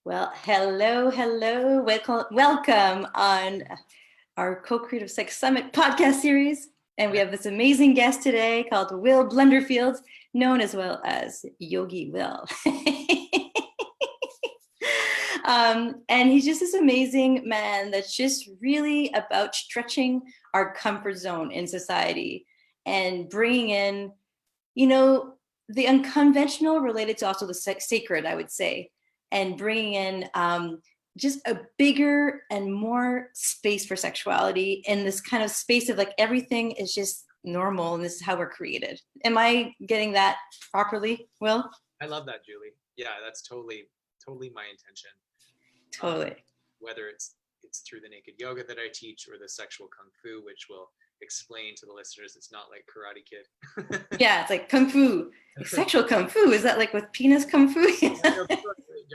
Well, hello. Welcome on our Co-Creative Sex Summit podcast series. And we have this amazing guest today called Will Blunderfield, known as well as Yogi Will. And he's just this amazing man that's just really about stretching our comfort zone in society and bringing in, the unconventional related to also the sacred, I would say, and bringing in just a bigger and more space for sexuality in this kind of space of like everything is just normal and this is how we're created. Am I getting that properly, Will? I love that, Julie. Yeah, that's totally my intention. Totally. Whether it's through the naked yoga that I teach or the sexual kung fu, which will explain to the listeners it's not like Karate Kid. Yeah, it's like kung fu. Like sexual kung fu. Is that like with penis kung fu?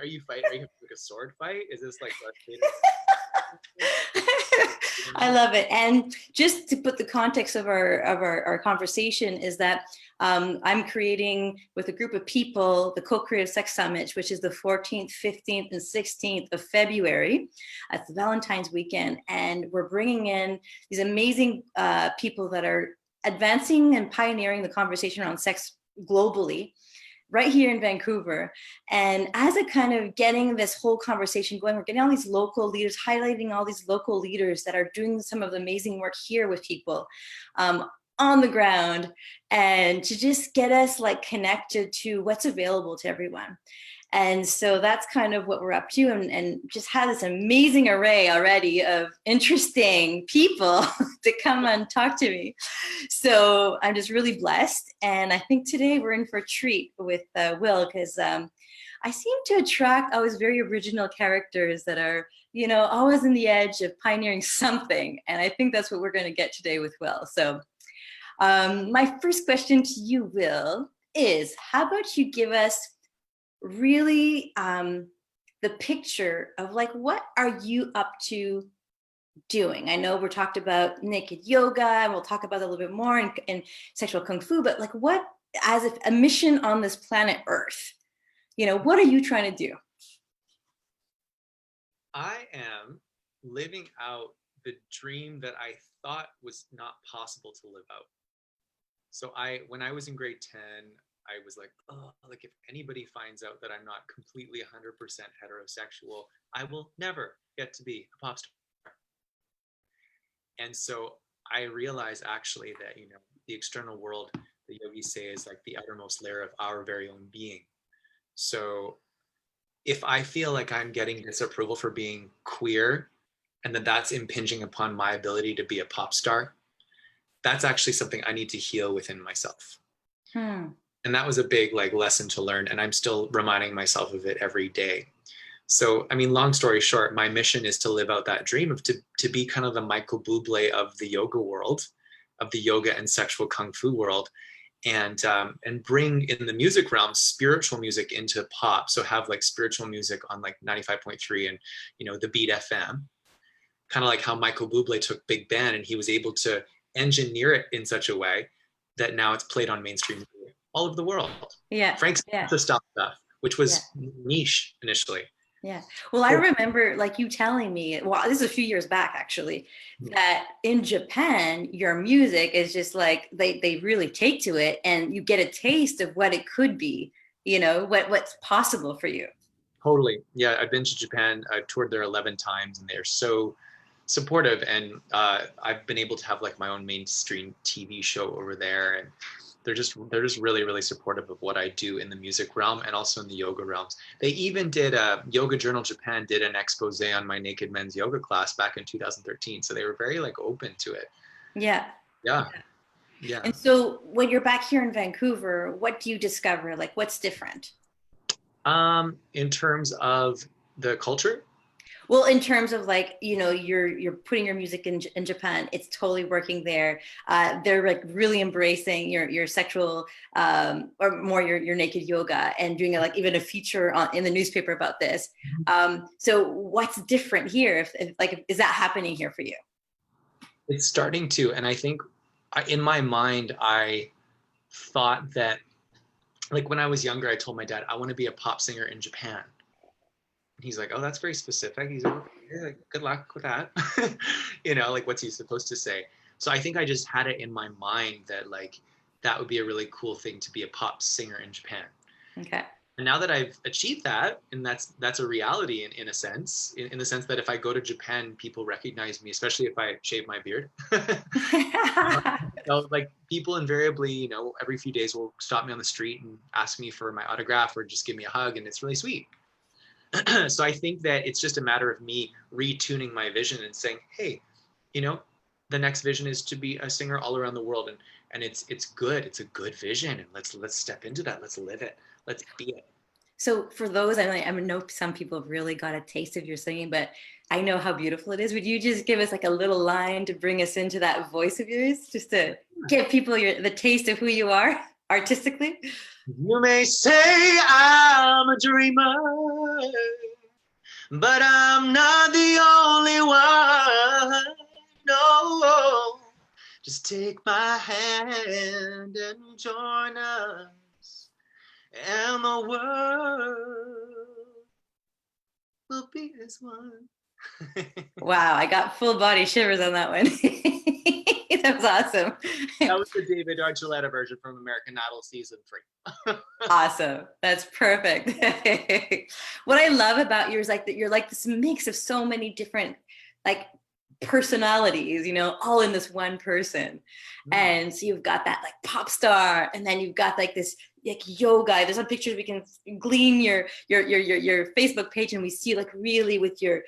Are you fighting? Are you like a sword fight? Is this like I love it. And just to put the context of our conversation is that I'm creating with a group of people the CoCreative Sex Summit, which is the 14th, 15th, and 16th of February. It's the Valentine's weekend. And we're bringing in these amazing people that are advancing and pioneering the conversation around sex globally, right here in Vancouver. And as a kind of getting this whole conversation going, we're getting all these local leaders, highlighting all these local leaders that are doing some of the amazing work here with people on the ground, and to just get us like connected to what's available to everyone. And so that's kind of what we're up to, and just had this amazing array already of interesting people to come and talk to me. So I'm just really blessed. And I think today we're in for a treat with Will, because I seem to attract always very original characters that are, always in the edge of pioneering something. And I think that's what we're going to get today with Will. So my first question to you, Will, is how about you give us really the picture of like, what are you up to doing? I know we're talked about naked yoga, and we'll talk about that a little bit more in sexual kung fu, but like what, as a mission on this planet Earth, what are you trying to do? I am living out the dream that I thought was not possible to live out. So when I was in grade 10, I was like, oh, like if anybody finds out that I'm not completely 100% heterosexual, I will never get to be a pop star. And so I realized actually that, the external world, the yogis say, is like the outermost layer of our very own being. So if I feel like I'm getting disapproval for being queer and that that's impinging upon my ability to be a pop star, that's actually something I need to heal within myself. And that was a big lesson to learn. And I'm still reminding myself of it every day. So, long story short, my mission is to live out that dream of to be kind of the Michael Bublé of the yoga world, of the yoga and sexual kung fu world, and bring in the music realm, spiritual music into pop. So have spiritual music on 95.3 and, the Beat FM, kind of like how Michael Bublé took big band and he was able to engineer it in such a way that now it's played on mainstream music all over the world. Yeah. Frank Sinatra stuff, which was niche initially. Yeah. Well, I remember you telling me, well, this is a few years back actually, that in Japan, your music is just they really take to it and you get a taste of what it could be, what's possible for you. Totally. Yeah. I've been to Japan. I've toured there 11 times and they're so supportive. And I've been able to have my own mainstream TV show over there. And they're just really, really supportive of what I do in the music realm and also in the yoga realms. They even did Yoga Journal Japan did an expose on my naked men's yoga class back in 2013. So they were very open to it. Yeah. And so when you're back here in Vancouver, what do you discover? What's different? In terms of the culture? Well, in terms of you're putting your music in Japan, it's totally working there. They're really embracing your sexual or more your naked yoga and doing even a feature in the newspaper about this. So what's different here? If is that happening here for you? It's starting to, and I think in my mind, I thought that when I was younger, I told my dad, I want to be a pop singer in Japan. he's like, oh, that's very specific. He's like, okay, like, good luck with that. You know, like, what's he supposed to say? So I think I just had it in my mind that like that would be a really cool thing to be a pop singer in Japan. Okay. And now that I've achieved that, and that's a reality in a sense, in the sense that if I go to Japan, people recognize me, especially if I shave my beard. So, like, people invariably, you know, every few days will stop me on the street and ask me for my autograph or just give me a hug, and it's really sweet. So I think that it's just a matter of me retuning my vision and saying, hey, you know, the next vision is to be a singer all around the world, and it's good. It's a good vision, and let's step into that. Let's live it. Let's be it. So for those, I know some people have really got a taste of your singing, but I know how beautiful it is. Would you just give us like a little line to bring us into that voice of yours, just to give people the taste of who you are artistically? You may say I'm a dreamer, but I'm not the only one. No, just take my hand and join us, and the world will be as one. Wow, I got full body shivers on that one. That was awesome. That was the David Archuleta version from American Idol season 3. Awesome. That's perfect. What I love about you is like that you're like this mix of so many different like personalities, you know, all in this one person. And so you've got that like pop star, and then you've got like this like yoga. There's some pictures we can glean your Facebook page, and we see like really with your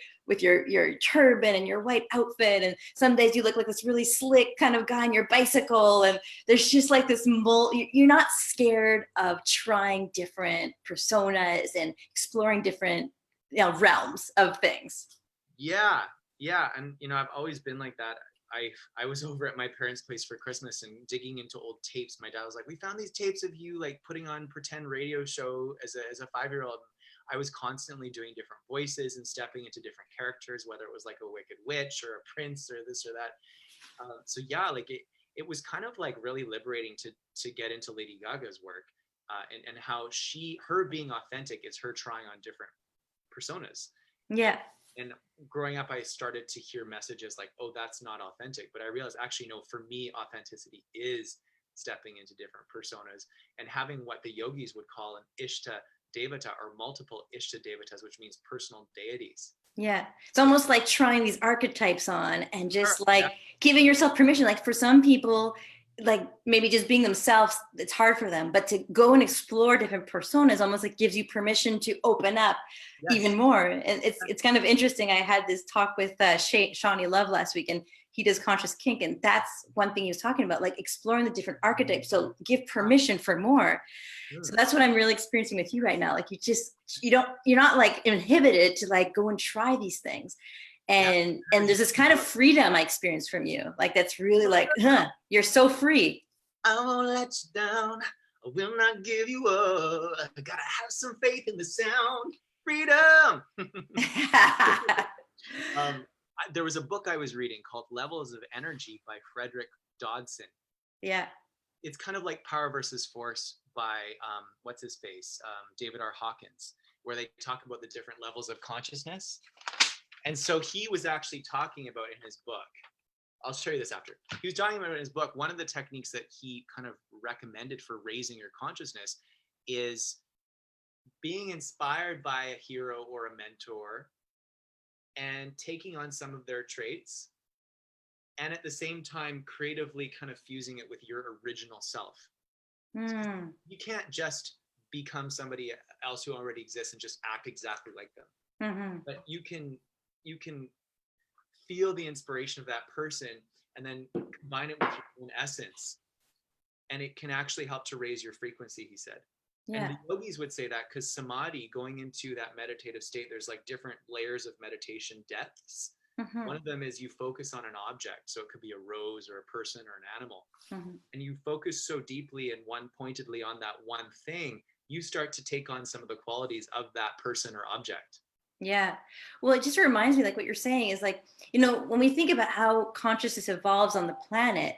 turban and your white outfit, and some days you look like this really slick kind of guy on your bicycle, and there's just like this you're not scared of trying different personas and exploring different, you know, realms of things. Yeah, and you know, I've always been like that. I was over at my parents' place for Christmas and digging into old tapes. My dad was like, "We found these tapes of you like putting on pretend radio show as a 5-year-old." I was constantly doing different voices and stepping into different characters, whether it was like a wicked witch or a prince or this or that. So yeah, like it was kind of like really liberating to get into Lady Gaga's work, and how her being authentic is her trying on different personas. Yeah. And growing up, I started to hear messages like, oh, that's not authentic. But I realized actually, no, for me, authenticity is stepping into different personas and having what the yogis would call an Ishta Devata, or multiple Ishta Devatas, which means personal deities. Yeah. It's almost like trying these archetypes on and just like giving yourself permission. Like for some people, like maybe just being themselves, it's hard for them, but to go and explore different personas almost like gives you permission to open up even more. And it's kind of interesting. I had this talk with Shawnee Love last week, and he does conscious kink, and that's one thing he was talking about, like exploring the different archetypes. So give permission for more. So that's what I'm really experiencing with you right now. Like you're not like inhibited to like go and try these things. And there's this kind of freedom I experience from you. Like that's really like, you're so free. I won't let you down. I will not give you up. I gotta have some faith in the sound. Freedom. There was a book I was reading called Levels of Energy by Frederick Dodson. Yeah. It's kind of like Power versus Force by what's his face, David R. Hawkins, where they talk about the different levels of consciousness. And so he was actually talking about in his book, I'll show you this after. He was talking about in his book, one of the techniques that he kind of recommended for raising your consciousness is being inspired by a hero or a mentor and taking on some of their traits, and at the same time creatively kind of fusing it with your original self. You can't just become somebody else who already exists and just act exactly like them. But you can feel the inspiration of that person and then combine it with your own essence, and it can actually help to raise your frequency, he said. And the yogis would say that because samadhi, going into that meditative state, there's like different layers of meditation depths. One of them is you focus on an object. So it could be a rose or a person or an animal. And you focus so deeply and one pointedly on that one thing, you start to take on some of the qualities of that person or object. Yeah. Well, it just reminds me, like what you're saying is like, you know, when we think about how consciousness evolves on the planet,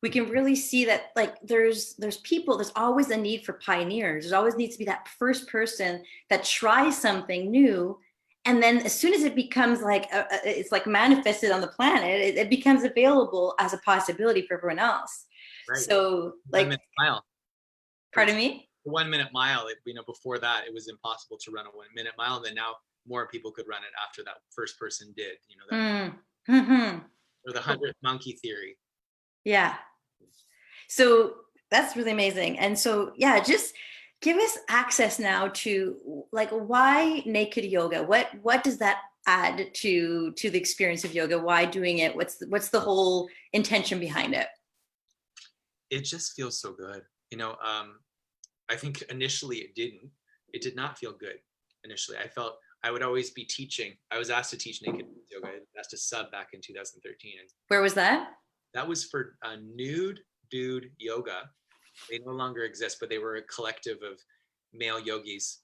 we can really see that like there's people, there's always a need for pioneers. There's always needs to be that first person that tries something new And then as soon as it becomes like, it's like manifested on the planet, it becomes available as a possibility for everyone else. Right. So like, 1 minute mile. pardon me? 1 minute mile, before that, it was impossible to run a 1 minute mile. And then now more people could run it after that first person did, that, or the 100th monkey theory. Yeah. So that's really amazing. And so, yeah, just give us access now to like, why naked yoga? What does that add to the experience of yoga? Why doing it? What's the whole intention behind it? It just feels so good. I think initially it did not feel good initially. I felt I would always be teaching. I was asked to teach naked yoga. I was asked to sub back in 2013. And Where was that? that was for nude dude yoga. They no longer exist, but they were a collective of male yogis.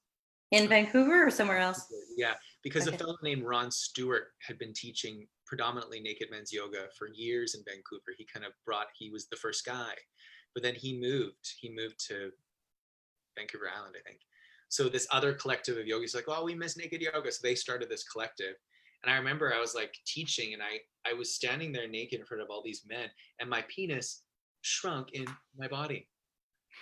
In Vancouver or somewhere else? Yeah, because Okay. a fellow named Ron Stewart had been teaching predominantly naked men's yoga for years in Vancouver. He was the first guy, but then he moved to Vancouver Island, I think. So this other collective of yogis like, oh, we miss naked yoga. So they started this collective. And I remember I was like teaching, and I was standing there naked in front of all these men, and my penis shrunk in my body.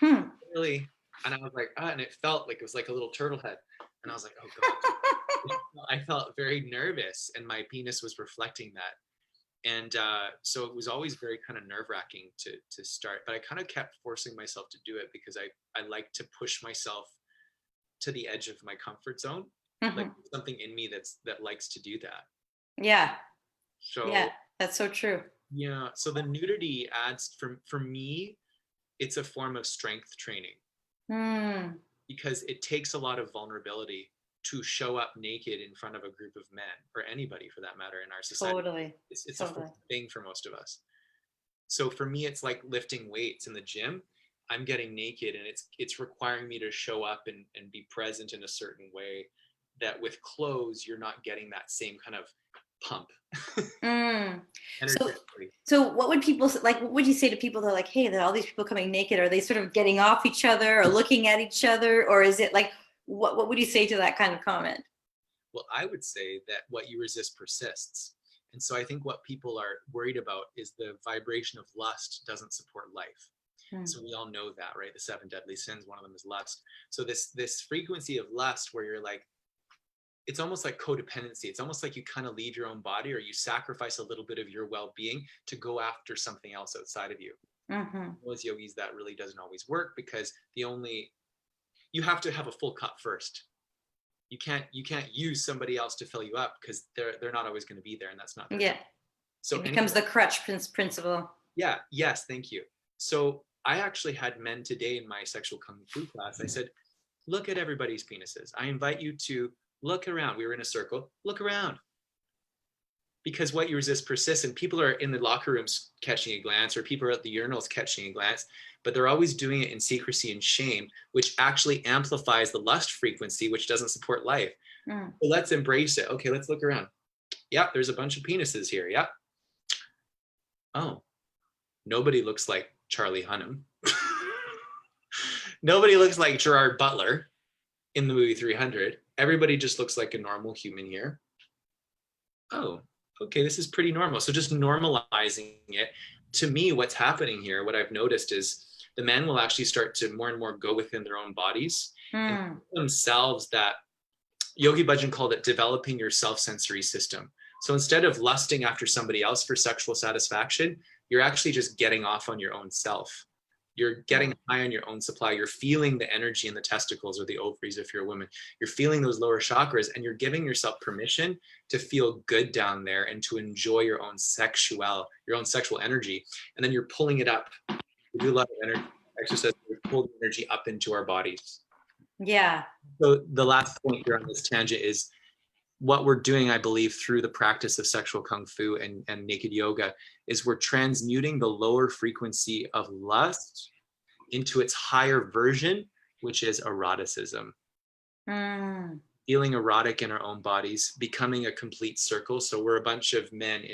Really. And I was like, and it felt like it was like a little turtle head. And I was like, oh God. I felt very nervous, and my penis was reflecting that. And so it was always very kind of nerve-wracking to start, but I kind of kept forcing myself to do it because I like to push myself to the edge of my comfort zone. Like something in me that likes to do that. Yeah. So yeah, that's so true. Yeah. So the nudity adds for me, it's a form of strength training because it takes a lot of vulnerability to show up naked in front of a group of men, or anybody for that matter in our society. Totally. It's a thing for most of us. So for me, it's like lifting weights in the gym. I'm getting naked, and it's requiring me to show up and be present in a certain way that with clothes, you're not getting that same kind of pump. So what would people like? What would you say to people that are like, hey, there are all these people coming naked? Are they sort of getting off each other or looking at each other? Or is it like, what would you say to that kind of comment? Well, I would say that what you resist persists. And so I think what people are worried about is the vibration of lust doesn't support life. So we all know that, right? The 7 deadly sins, one of them is lust. So this frequency of lust where you're like, it's almost like codependency. It's almost like you kind of leave your own body, or you sacrifice a little bit of your well-being to go after something else outside of you. Those yogis, that really doesn't always work because you have to have a full cup first. You can't use somebody else to fill you up because they're not always going to be there, and that's not their job. So it becomes the crutch principle. Yeah. Yes. Thank you. So I actually had men today in my sexual kung fu class. I said, look at everybody's penises. I invite you to look around. We were in a circle. Look around. Because what you resist persists, and people are in the locker rooms catching a glance, or people are at the urinals catching a glance, but they're always doing it in secrecy and shame, which actually amplifies the lust frequency, which doesn't support life. So let's embrace it. Okay, let's look around. Yeah, there's a bunch of penises here. Yeah. Oh, nobody looks like Charlie Hunnam. Nobody looks like Gerard Butler in the movie 300. Everybody just looks like a normal human here. Oh, okay, this is pretty normal. So just normalizing it. To me, what's happening here, what I've noticed is the men will actually start to more and more go within their own bodies and themselves. That Yogi Bhajan called it developing your self-sensory system. So instead of lusting after somebody else for sexual satisfaction, you're actually just getting off on your own self. You're getting high on your own supply. You're feeling the energy in the testicles or the ovaries if you're a woman. You're feeling those lower chakras, and you're giving yourself permission to feel good down there and to enjoy your own sexual energy. And then you're pulling it up. We do a lot of energy exercise. We pull the energy up into our bodies. Yeah. So the last point here on this tangent is what we're doing, I believe, through the practice of sexual kung fu and naked yoga is we're transmuting the lower frequency of lust into its higher version, which is eroticism. Feeling erotic in our own bodies, becoming a complete circle. So we're a bunch of men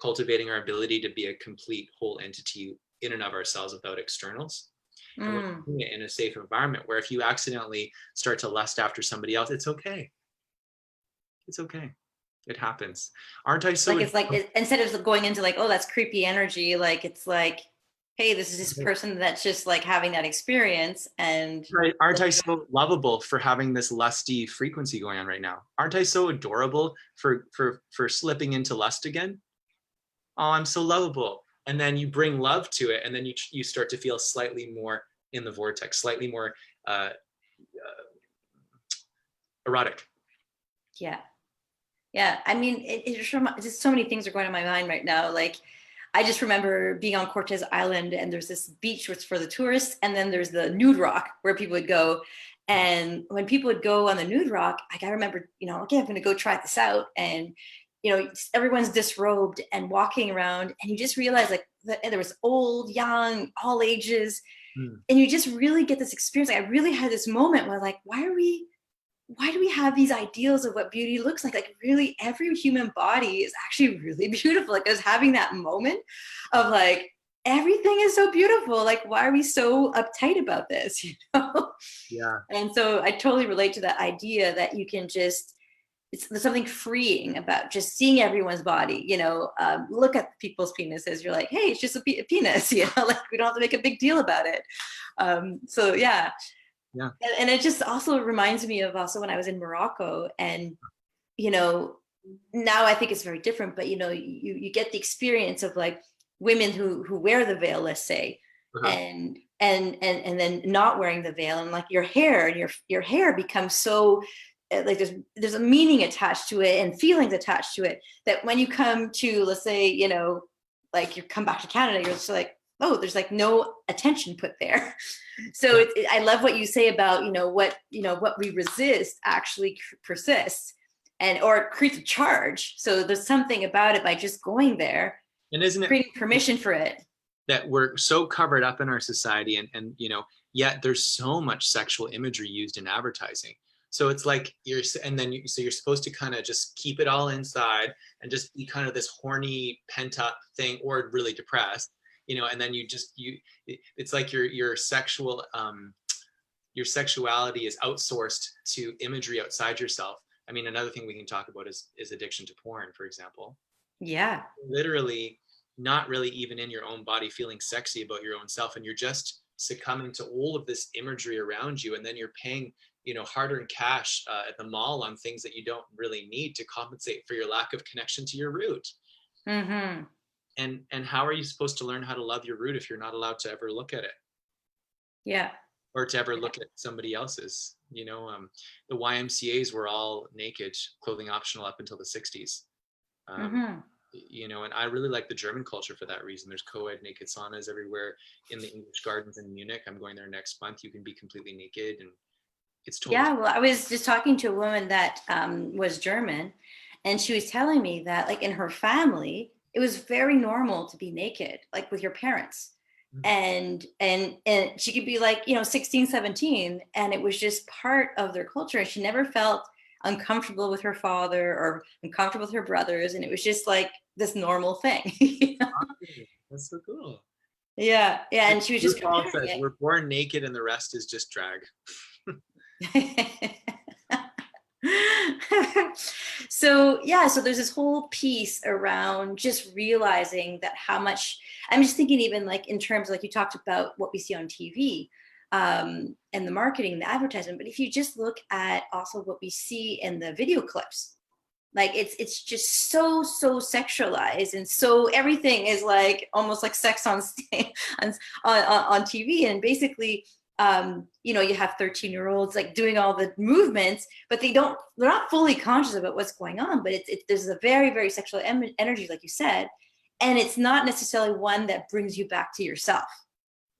cultivating our ability to be a complete whole entity in and of ourselves without externals. And we're doing it in a safe environment where if you accidentally start to lust after somebody else, it's okay. It's okay. It happens. Aren't I so? Like, it's like, instead of going into like, oh, that's creepy energy, like, it's like, hey, this is this person that's just like having that experience. And Right. Aren't I so lovable for having this lusty frequency going on right now? Aren't I so adorable for slipping into lust again? Oh, I'm so lovable. And then you bring love to it, and then you start to feel slightly more in the vortex, slightly more uh, erotic. yeah. Yeah, I mean, just so many things are going on in my mind right now. Like, I just remember being on Cortez Island, and there's this beach which for the tourists, and then there's the nude rock where people would go. And when people would go on the nude rock, like, I remember, okay, I'm going to go try this out, and everyone's disrobed and walking around, and you just realize like that there was old, young, all ages, and you just really get this experience. Like, I really had this moment where like, why do we have these ideals of what beauty looks like? Like, really, every human body is actually really beautiful. Like, I was having that moment of like, everything is so beautiful. Like, why are we so uptight about this? Yeah. And so I totally relate to that idea that you can just, there's something freeing about just seeing everyone's body, look at people's penises. You're like, hey, it's just a penis, like, we don't have to make a big deal about it. So yeah. Yeah. And it just also reminds me of also when I was in Morocco, and now I think it's very different, but you get the experience of like women who wear the veil, let's say, and then not wearing the veil, and like your hair and your hair becomes so like there's a meaning attached to it and feelings attached to it, that when you come to, let's say, like you come back to Canada, you're just like, oh, there's like no attention put there. So I love what you say about what we resist actually persists, or it creates a charge. So there's something about it by just going there, and isn't it creating permission for it, that we're so covered up in our society, and yet there's so much sexual imagery used in advertising. So it's like so you're supposed to kind of just keep it all inside and just be kind of this horny pent up thing, or really depressed, and then it's like your sexuality is outsourced to imagery outside yourself. I mean, another thing we can talk about is addiction to porn, for example. yeah, Literally not really even in your own body feeling sexy about your own self, and you're just succumbing to all of this imagery around you, and then you're paying hard-earned cash at the mall on things that you don't really need to compensate for your lack of connection to your root. mm-hmm. And how are you supposed to learn how to love your root if you're not allowed to ever look at it? Yeah. Or to ever look at somebody else's? The YMCA's were all naked, clothing optional up until the 60s. And I really like the German culture for that reason. There's co-ed naked saunas everywhere in the English gardens in Munich. I'm going there next month. You can be completely naked, and it's totally. Yeah, well, I was just talking to a woman that was German, and she was telling me that like in her family, it was very normal to be naked, like with your parents. And she could be like 16, 17, and it was just part of their culture, and she never felt uncomfortable with her father or uncomfortable with her brothers, and it was just like this normal thing. That's so cool. Yeah, and she was just Paul says we're born naked and the rest is just drag. So there's this whole piece around just realizing that how much, I'm just thinking even like in terms of, like you talked about what we see on TV, and the marketing, the advertisement, but if you just look at also what we see in the video clips, like it's just so sexualized, and so everything is like almost like sex on TV, and basically you have 13-year-olds like doing all the movements, but they're not fully conscious about what's going on, but there's a very, very sexual energy, like you said, and it's not necessarily one that brings you back to yourself.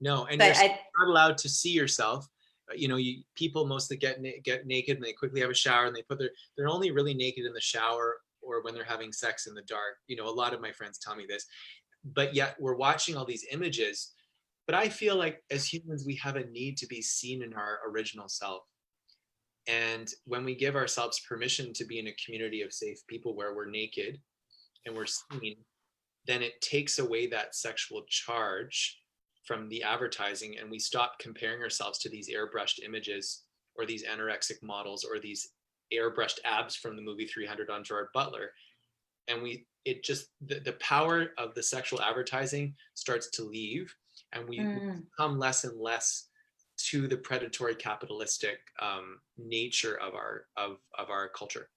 No, and you're not allowed to see yourself. People mostly get naked and they quickly have a shower, and they're only really naked in the shower or when they're having sex in the dark. A lot of my friends tell me this, but yet we're watching all these images. But I feel like as humans, we have a need to be seen in our original self. And when we give ourselves permission to be in a community of safe people where we're naked and we're seen, then it takes away that sexual charge from the advertising, and we stop comparing ourselves to these airbrushed images or these anorexic models or these airbrushed abs from the movie 300 on Gerard Butler. And the power of the sexual advertising starts to leave, and we come less and less to the predatory capitalistic nature of our culture.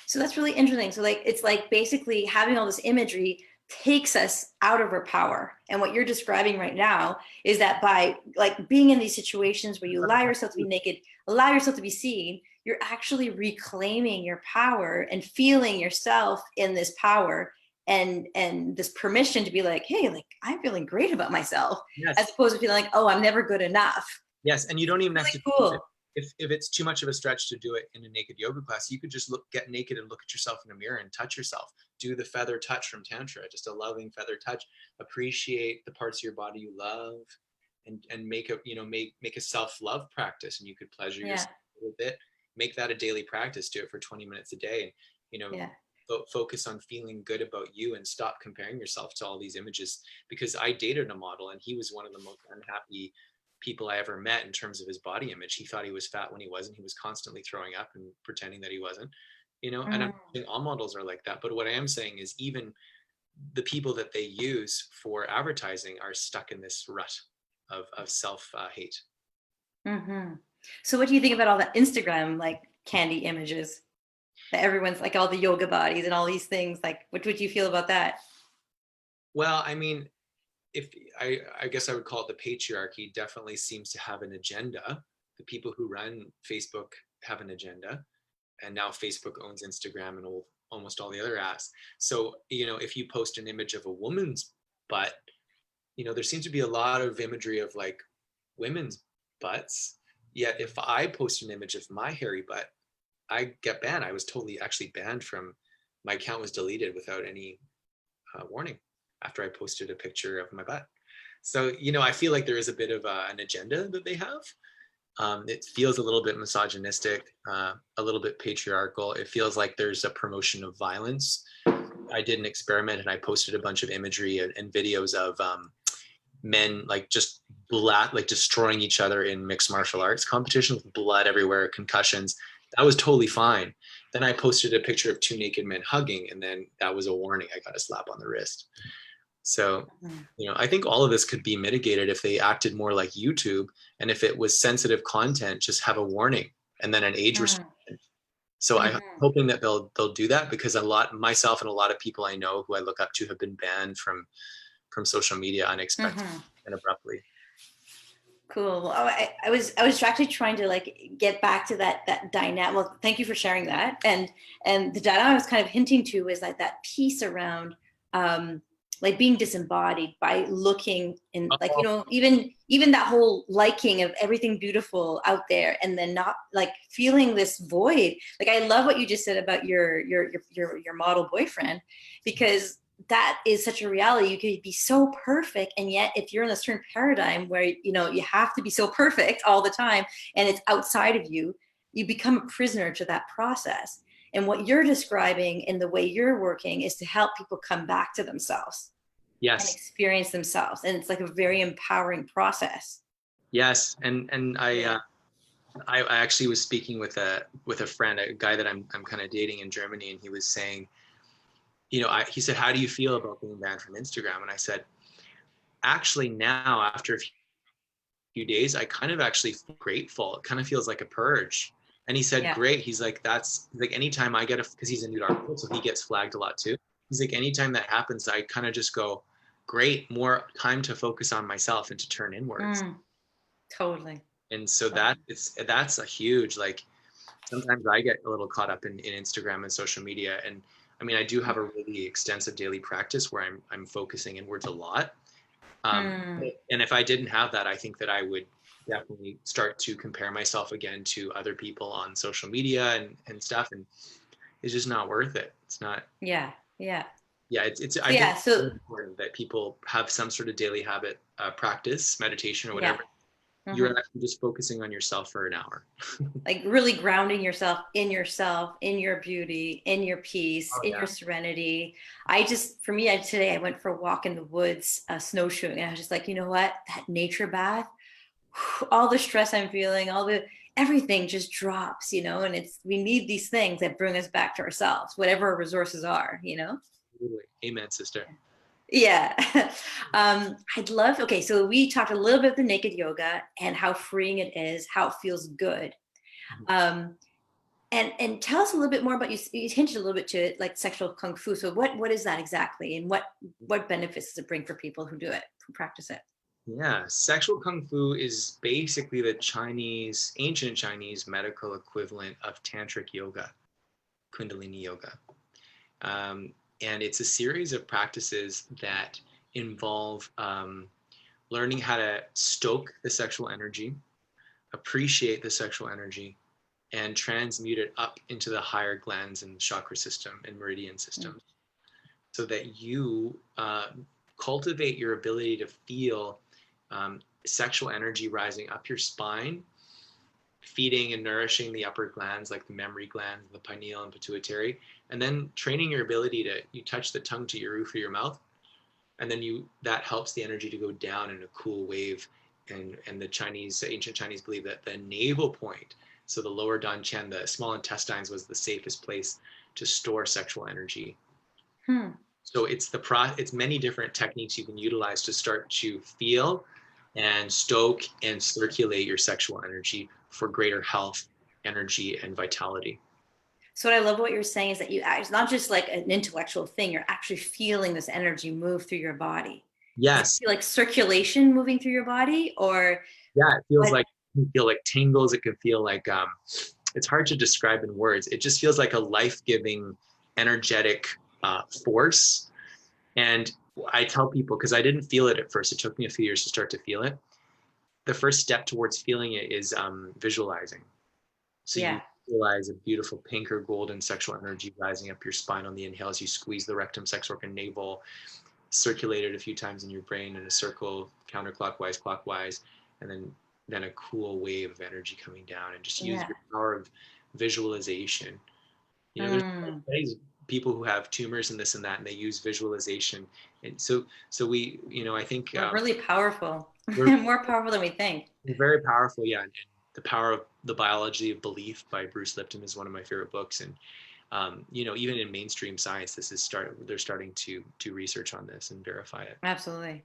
So that's really interesting. So like, it's like basically having all this imagery takes us out of our power. And what you're describing right now is that by like being in these situations where you allow yourself to be naked, allow yourself to be seen, you're actually reclaiming your power and feeling yourself in this power and this permission to be like, hey, like I'm feeling great about myself, yes. As opposed to feeling like, oh, I'm never good enough. Yes, and you don't even really have to cool. do it. If it's too much of a stretch to do it in a naked yoga class, you could just get naked and look at yourself in the mirror and touch yourself. Do the feather touch from Tantra, just a loving feather touch. Appreciate the parts of your body you love, and make a self-love practice. And you could pleasure yourself a little bit. Make that a daily practice. Do it for 20 minutes a day. And, focus on feeling good about you and stop comparing yourself to all these images. Because I dated a model, and he was one of the most unhappy people I ever met in terms of his body image. He thought he was fat when he wasn't. He was constantly throwing up and pretending that he wasn't, and I'm saying all models are like that. But what I am saying is even the people that they use for advertising are stuck in this rut of self-hate. So what do you think about all that Instagram, like candy images that everyone's like, all the yoga bodies and all these things? Like, what would you feel about that? Well, I mean, if I guess I would call it the patriarchy definitely seems to have an agenda. The people who run Facebook have an agenda, and now Facebook owns Instagram and almost all the other apps. So, if you post an image of a woman's butt, there seems to be a lot of imagery of like women's butts. Yet if I post an image of my hairy butt, I get banned. I was actually banned from, my account was deleted without any warning after I posted a picture of my butt. So, I feel like there is a bit of an agenda that they have. It feels a little bit misogynistic, a little bit patriarchal. It feels like there's a promotion of violence. I did an experiment and I posted a bunch of imagery and videos of men like just like destroying each other in mixed martial arts competitions, with blood everywhere, concussions. That was totally fine. Then I posted a picture of two naked men hugging, and then that was a warning. I got a slap on the wrist. So, I think all of this could be mitigated if they acted more like YouTube, and if it was sensitive content, just have a warning and then an age restriction. So I'm hoping that they'll do that, because myself and a lot of people I know who I look up to have been banned from social media unexpectedly and abruptly. Cool. Well, I was actually trying to like get back to that dynamic. Well, thank you for sharing that. And the dynamic I was kind of hinting to is like that piece around like being disembodied by looking in, like, even that whole liking of everything beautiful out there, and then not like feeling this void. Like, I love what you just said about your model boyfriend, because that is such a reality. You could be so perfect, and yet if you're in a certain paradigm where you have to be so perfect all the time, and it's outside of you, you become a prisoner to that process. And what you're describing in the way you're working is to help people come back to themselves. Yes. And experience themselves, and it's like a very empowering process. Yes, and I actually was speaking with a friend, a guy that I'm kind of dating in Germany, and he was saying, he said, how do you feel about being banned from Instagram? And I said, actually now, after a few days, I kind of actually feel grateful. It kind of feels like a purge. And he said, great. He's like, that's like, anytime I get because he's a nude artist, so he gets flagged a lot too. He's like, anytime that happens, I kind of just go, great, more time to focus on myself and to turn inwards. Totally. And so that's a huge, like, sometimes I get a little caught up in Instagram and social media. And I mean, I do have a really extensive daily practice where I'm focusing inwards a lot. And if I didn't have that, I think that I would definitely start to compare myself again to other people on social media and stuff. And it's just not worth it. It's not. Yeah. I think it's so important that people have some sort of daily habit, practice, meditation or whatever. You're actually just focusing on yourself for an hour. Like really grounding yourself, in your beauty, in your peace, in your serenity. Today I went for a walk in the woods, snowshoeing, and I was just like, you know what, that nature bath, all the stress I'm feeling, everything just drops, you know, and we need these things that bring us back to ourselves, whatever our resources are, you know? Totally. Amen, sister. Yeah. I'd love, okay, so we talked a little bit of the naked yoga and how freeing it is, how it feels good. Um, and tell us a little bit more about, you hinted a little bit to it, like sexual kung fu. So what is that exactly? And what benefits does it bring for people who do it, who practice it? Yeah, sexual kung fu is basically the ancient Chinese medical equivalent of tantric yoga, Kundalini yoga. And it's a series of practices that involve learning how to stoke the sexual energy, appreciate the sexual energy, and transmute it up into the higher glands and chakra system and meridian systems, so that you cultivate your ability to feel sexual energy rising up your spine, feeding and nourishing the upper glands like the mammary glands, the pineal and pituitary, and then training your ability to, you touch the tongue to your roof of your mouth, and then that helps the energy to go down in a cool wave. And the ancient Chinese believe that the navel point, so the lower Dan Chen, the small intestines, was the safest place to store sexual energy. So it's many different techniques you can utilize to start to feel and stoke and circulate your sexual energy for greater health, energy, and vitality. So what I love what you're saying is that it's not just like an intellectual thing, you're actually feeling this energy move through your body. Yes. Feel like circulation moving through your body, or yeah, it feels like, you feel like tingles. It can feel like it's hard to describe in words. It just feels like a life-giving, energetic force. And I tell people, because I didn't feel it at first, it took me a few years to start to feel it. The first step towards feeling it is visualizing. So you visualize a beautiful pink or golden sexual energy rising up your spine on the inhale as you squeeze the rectum, sex organ, navel, circulate it a few times in your brain in a circle, counterclockwise, clockwise, and then a cool wave of energy coming down, and just use your power of visualization. You know, there's people who have tumors and this and that, and they use visualization. And so we, you know, I think we're really powerful. We're more powerful than we think. We're very powerful, yeah. And The Power of the Biology of Belief by Bruce Lipton is one of my favorite books. And you know, even in mainstream science, they're starting to do research on this and verify it. Absolutely.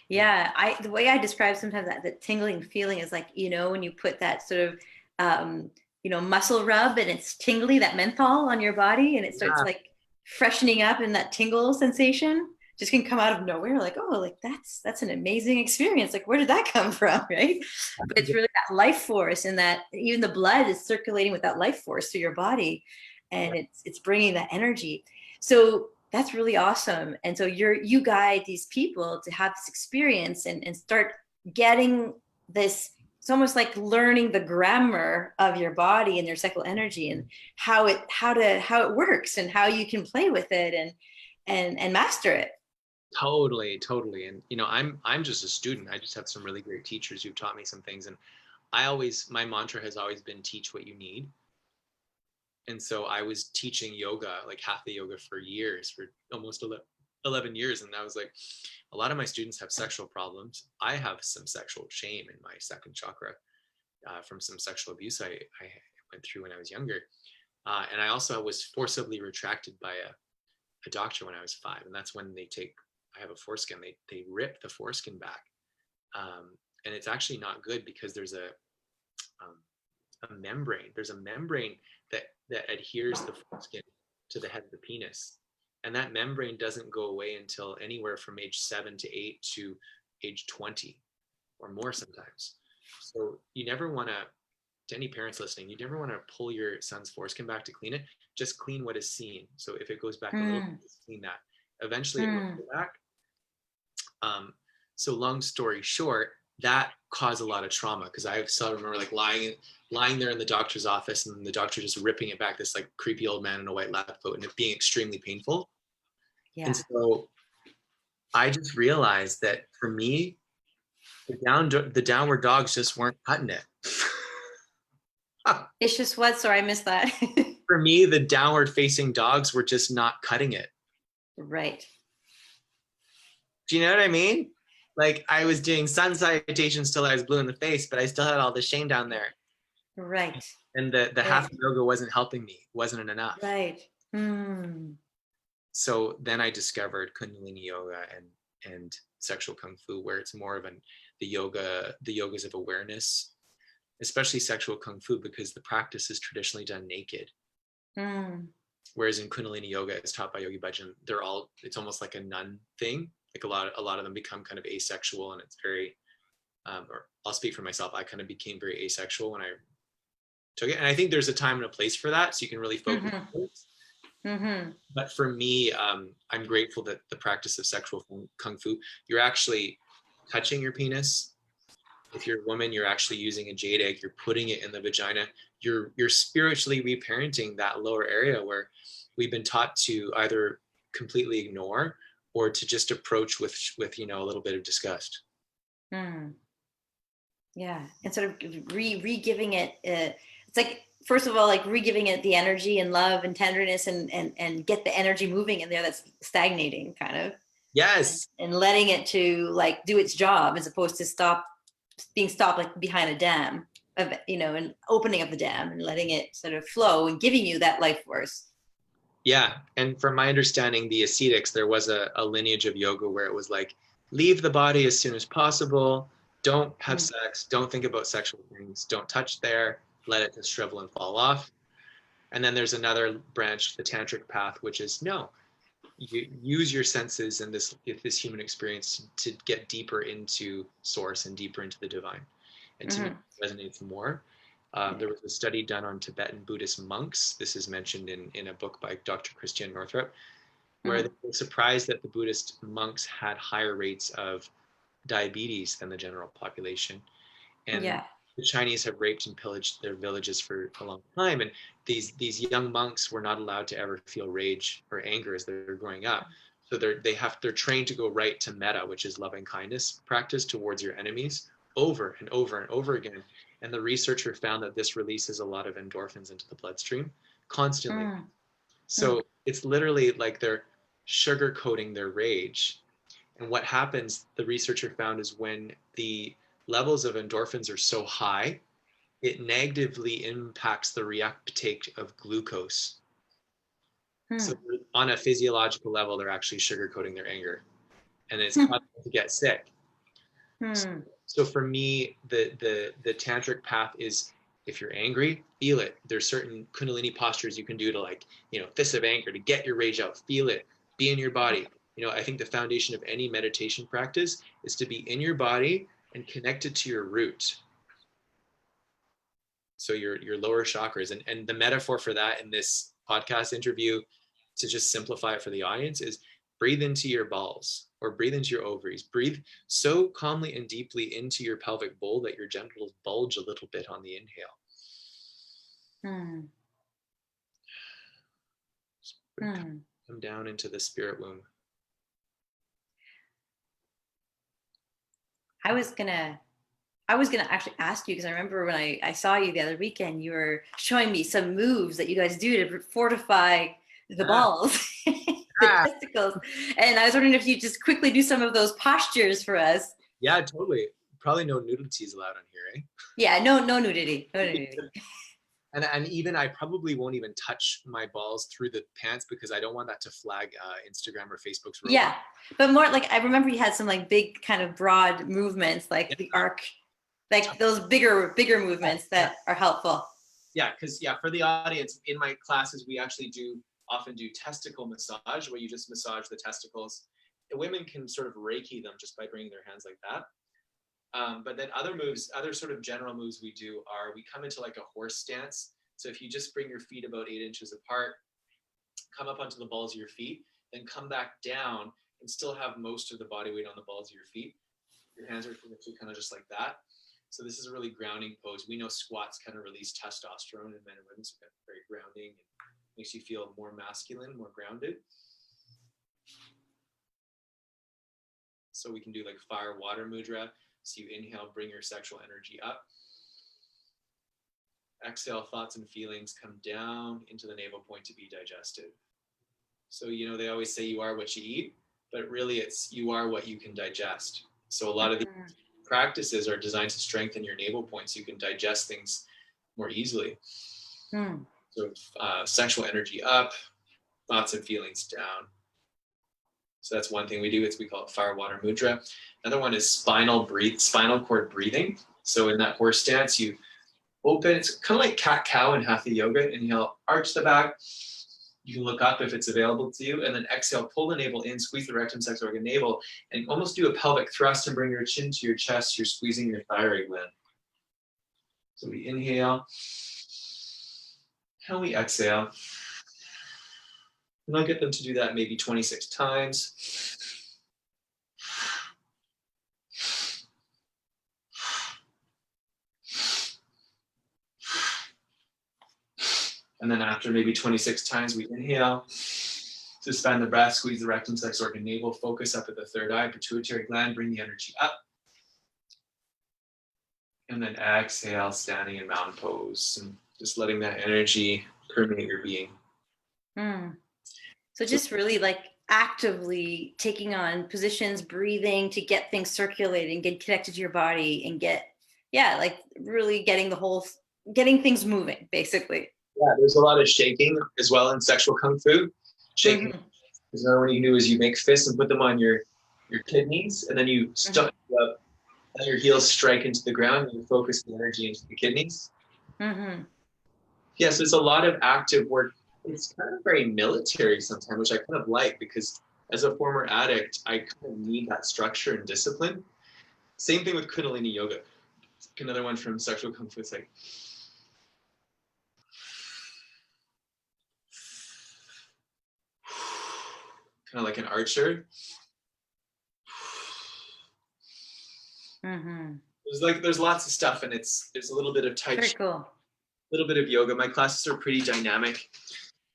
Yeah, the way I describe sometimes that tingling feeling is like, you know, when you put that sort of you know, muscle rub and it's tingly, that menthol on your body, and it starts like freshening up, and that tingle sensation just can come out of nowhere. Like, oh, like that's an amazing experience. Like, where did that come from? Right. But it's really that life force, and that even the blood is circulating with that life force through your body, and it's bringing that energy. So that's really awesome. And so you guide these people to have this experience and start getting this. It's almost like learning the grammar of your body and their sexual energy, and how it works, and how you can play with it and master it. Totally. And you know, I'm just a student. I just have some really great teachers who've taught me some things, and my mantra has always been teach what you need. And so I was teaching yoga, like hatha yoga, for years, for almost 11 years. And I was like, a lot of my students have sexual problems. I have some sexual shame in my second chakra from some sexual abuse I went through when I was younger. And I also was forcibly retracted by a doctor when I was 5. And that's when I have a foreskin, they rip the foreskin back. And it's actually not good, because there's a membrane. There's a membrane that adheres the foreskin to the head of the penis. And that membrane doesn't go away until anywhere from age 7 to 8 to age 20 or more sometimes. So you never want to any parents listening, you never want to pull your son's foreskin back to clean it. Just clean what is seen. So if it goes back a little bit, just clean that. Eventually it will go back. So long story short, that caused a lot of trauma, because I still remember like lying there in the doctor's office, and the doctor just ripping it back, this like creepy old man in a white lab coat, and it being extremely painful. Yeah. And so I just realized that for me, the downward dogs just weren't cutting it. It's just what? Sorry, I missed that. For me, the downward facing dogs were just not cutting it. Right. Do you know what I mean? Like, I was doing sun salutations till I was blue in the face, but I still had all the shame down there. Right. And the half Right. yoga wasn't helping me, wasn't enough. Right. Mm. So then I discovered Kundalini yoga and sexual kung fu, where it's more of the yogas of awareness, especially sexual kung fu, because the practice is traditionally done naked. Mm. Whereas in Kundalini yoga, it's taught by Yogi Bhajan, it's almost like a nun thing. Like a lot of them become kind of asexual, and it's very, or I'll speak for myself. I kind of became very asexual when I took it. And I think there's a time and a place for that. So you can really focus on Mm-hmm. it. Mm-hmm. But for me, I'm grateful that the practice of sexual kung fu, you're actually touching your penis. If you're a woman, you're actually using a jade egg, you're putting it in the vagina. You're spiritually reparenting that lower area where we've been taught to either completely ignore or to just approach with a little bit of disgust. Mm. Yeah, and sort of re-giving it. It's like, first of all, like re-giving it the energy and love and tenderness, and get the energy moving in there that's stagnating, kind of, Yes. and letting it to like do its job, as opposed to being stopped like behind a dam of, and opening up the dam and letting it sort of flow and giving you that life force. Yeah. And from my understanding, the ascetics, there was a lineage of yoga where it was like, leave the body as soon as possible. Don't have Mm. sex. Don't think about sexual things. Don't touch there. Let it just shrivel and fall off. And then there's another branch, the tantric path, which is no, you use your senses and this human experience to get deeper into source and deeper into the divine. And to me, Mm-hmm. it resonates more. Yeah. There was a study done on Tibetan Buddhist monks. This is mentioned in a book by Dr. Christian Northrup, where Mm. they were surprised that the Buddhist monks had higher rates of diabetes than the general population. And Yeah. the Chinese have raped and pillaged their villages for a long time, and these young monks were not allowed to ever feel rage or anger as they're growing up. So they're trained to go right to metta, which is loving kindness practice towards your enemies, over and over and over again. And the researcher found that this releases a lot of endorphins into the bloodstream constantly. Mm. Mm. So it's literally like they're sugarcoating their rage. And what happens, the researcher found, is when the levels of endorphins are so high, it negatively impacts the reuptake of glucose. So Mm. on a physiological level, they're actually sugarcoating their anger, and it's causing them to get sick. Mm. So for me, the tantric path is, if you're angry, feel it. There's certain Kundalini postures you can do to, like, fists of anger, to get your rage out, feel it, be in your body. I think the foundation of any meditation practice is to be in your body and connected to your root. So your lower chakras, and the metaphor for that in this podcast interview, to just simplify it for the audience, is breathe into your balls or breathe into your ovaries. Breathe so calmly and deeply into your pelvic bowl that your genitals bulge a little bit on the inhale. Mm. Mm. Come down into the spirit womb. I was gonna actually ask you, because I remember when I saw you the other weekend, you were showing me some moves that you guys do to fortify the Ah, balls, the ah. testicles. And I was wondering if you just quickly do some of those postures for us. Yeah, totally. Probably no nudities allowed on here, eh? Yeah, no nudity. No nudity. And even I probably won't even touch my balls through the pants, because I don't want that to flag Instagram or Facebook's robot. Yeah, but more like, I remember you had some like big kind of broad movements, like the arc, like those bigger movements that are helpful. Yeah, because for the audience, in my classes, we actually often do testicle massage, where you just massage the testicles. The women can sort of Reiki them just by bringing their hands like that. But then other sort of general moves we do are, we come into like a horse stance. So if you just bring your feet about 8 inches apart, come up onto the balls of your feet, then come back down and still have most of the body weight on the balls of your feet. Your hands are kind of just like that. So this is a really grounding pose. We know squats kind of release testosterone in men and women, so that's very grounding and makes you feel more masculine, more grounded. So we can do like fire water mudra. So you inhale, bring your sexual energy up. Exhale, thoughts and feelings come down into the navel point to be digested. So, they always say you are what you eat, but really it's you are what you can digest. So a lot of these practices are designed to strengthen your navel point so you can digest things more easily. Mm. So sexual energy up, thoughts and feelings down. So that's one thing we do. We call it fire water mudra. Another one is spinal cord breathing. So in that horse stance, you open. It's kind of like cat cow in hatha yoga. Inhale, arch the back. You can look up if it's available to you, and then exhale, pull the navel in, squeeze the rectum, sex organ, navel, and almost do a pelvic thrust and bring your chin to your chest. You're squeezing your thyroid gland. So we inhale, and we exhale. And I'll get them to do that maybe 26 times. And then after maybe 26 times, we inhale, suspend the breath, squeeze the rectum, sex organ, navel, focus up at the third eye, pituitary gland, bring the energy up. And then exhale, standing in mountain pose, and just letting that energy permeate your being. Mm. So just really like actively taking on positions, breathing to get things circulating, get connected to your body and like really getting things moving, basically. Yeah, there's a lot of shaking as well in sexual kung fu. Shaking. Mm-hmm. Because another one you can do is you make fists and put them on your kidneys, and then you stop up, let your heels strike into the ground, and you focus the energy into the kidneys. Mm-hmm. Yes, it's a lot of active work. It's kind of very military sometimes, which I kind of like, because as a former addict, I kind of need that structure and discipline. Same thing with Kundalini yoga. Another one from sexual kung fu. It's like, kind of like an archer. Mm-hmm. There's lots of stuff, and there's a little bit of Tai Chi, Very cool. a little bit of yoga. My classes are pretty dynamic,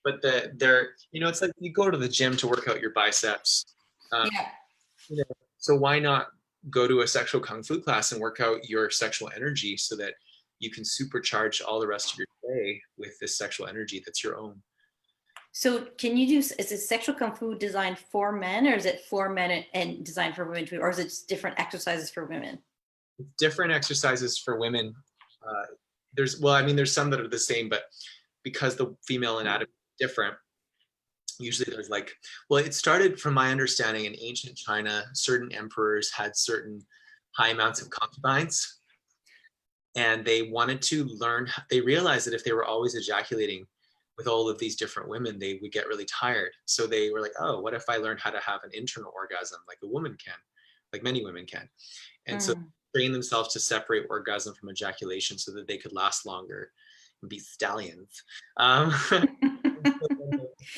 but they're it's like you go to the gym to work out your biceps. Yeah. So why not go to a sexual kung fu class and work out your sexual energy so that you can supercharge all the rest of your day with this sexual energy that's your own. So is it sexual kung fu designed for men, or is it for men and designed for women too, or is it just different exercises for women? Different exercises for women. There's some that are the same, but because the female anatomy is different, usually there's it started, from my understanding, in ancient China, certain emperors had certain high amounts of concubines, and they wanted to learn. They realized that if they were always ejaculating with all of these different women, they would get really tired. So they were like, oh, what if I learned how to have an internal orgasm like a woman can, like many women can? And so train themselves to separate orgasm from ejaculation so that they could last longer and be stallions.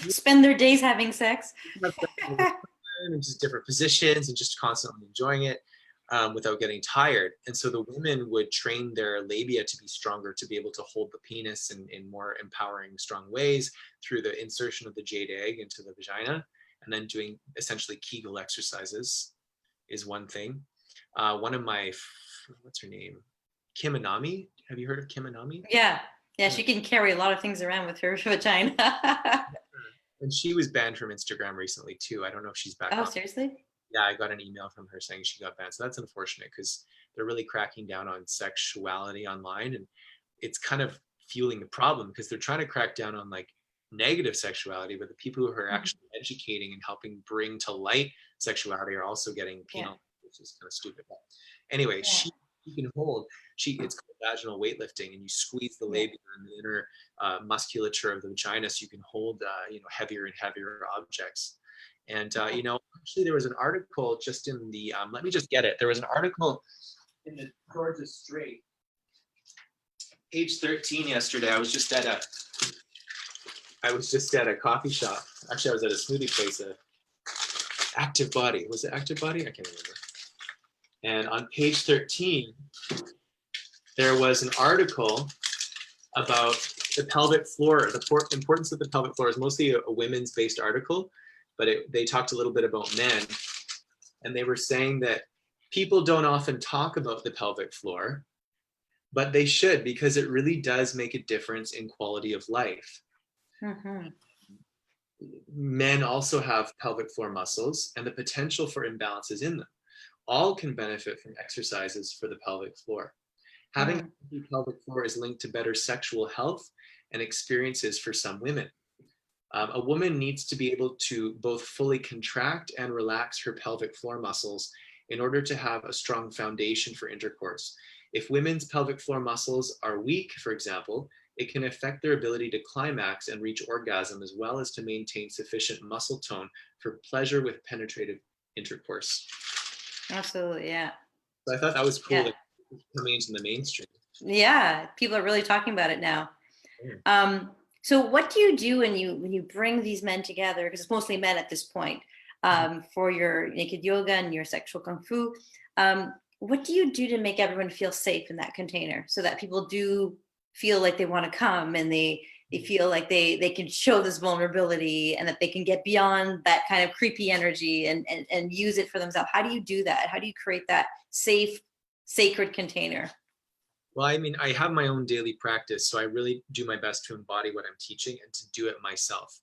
Spend their days having sex. And just different positions and just constantly enjoying it without getting tired. And so the women would train their labia to be stronger, to be able to hold the penis in more empowering, strong ways through the insertion of the jade egg into the vagina, and then doing essentially Kegel exercises is one thing. One of my, what's her name? Kim Anami. Have you heard of Kim Anami? Yeah. She can carry a lot of things around with her vagina. And she was banned from Instagram recently too. I don't know if she's back. Oh, seriously? Yeah, I got an email from her saying she got banned. So that's unfortunate, because they're really cracking down on sexuality online, and it's kind of fueling the problem, because they're trying to crack down on negative sexuality, but the people who are actually educating and helping bring to light sexuality are also getting penalized, which is kind of stupid. But anyway, she can hold. It's called vaginal weightlifting, and you squeeze the labia and the inner musculature of the vagina so you can hold heavier and heavier objects. And actually, there was an article just in the let me just get it. There was an article in the Georgia Strait, page 13 yesterday. I was just at a coffee shop. Actually, I was at a smoothie place. Active Body. Was it Active Body? I can't remember. And on page 13, there was an article about the pelvic floor. The importance of the pelvic floor is mostly a women's based article, but they talked a little bit about men. And they were saying that people don't often talk about the pelvic floor, but they should, because it really does make a difference in quality of life. Men also have pelvic floor muscles, and the potential for imbalances in them. All can benefit from exercises for the pelvic floor. Having a healthy pelvic floor is linked to better sexual health and experiences for some women. A woman needs to be able to both fully contract and relax her pelvic floor muscles in order to have a strong foundation for intercourse. If women's pelvic floor muscles are weak, for example, it can affect their ability to climax and reach orgasm, as well as to maintain sufficient muscle tone for pleasure with penetrative intercourse. Absolutely, yeah. So I thought that was cool Yeah. that it's coming into the mainstream. Yeah, people are really talking about it now. Yeah. So what do you do when you bring these men together? Because it's mostly men at this point, for your naked yoga and your sexual kung fu. What do you do to make everyone feel safe in that container so that people do feel like they want to come and they feel like they can show this vulnerability and that they can get beyond that kind of creepy energy and use it for themselves? How do you do that? How do you create that safe, sacred container? Well, I mean, I have my own daily practice, so I really do my best to embody what I'm teaching and to do it myself,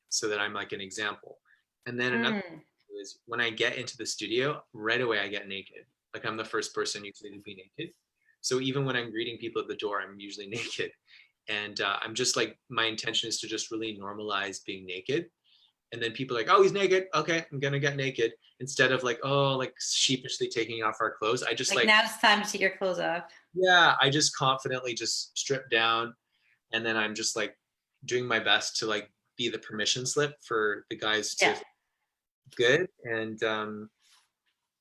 so that I'm like an example. And then another thing is when I get into the studio, right away I get naked. Like I'm the first person usually to be naked. So even when I'm greeting people at the door, I'm usually naked. And I'm just like, my intention is to just really normalize being naked. And then people are like, oh, he's naked. Okay, I'm gonna get naked. Instead of like, oh, like sheepishly taking off our clothes. I just Like now it's time to take your clothes off. yeah, I just confidently just strip down. And then I'm just like doing my best to like be the permission slip for the guys to Yeah. feel good. And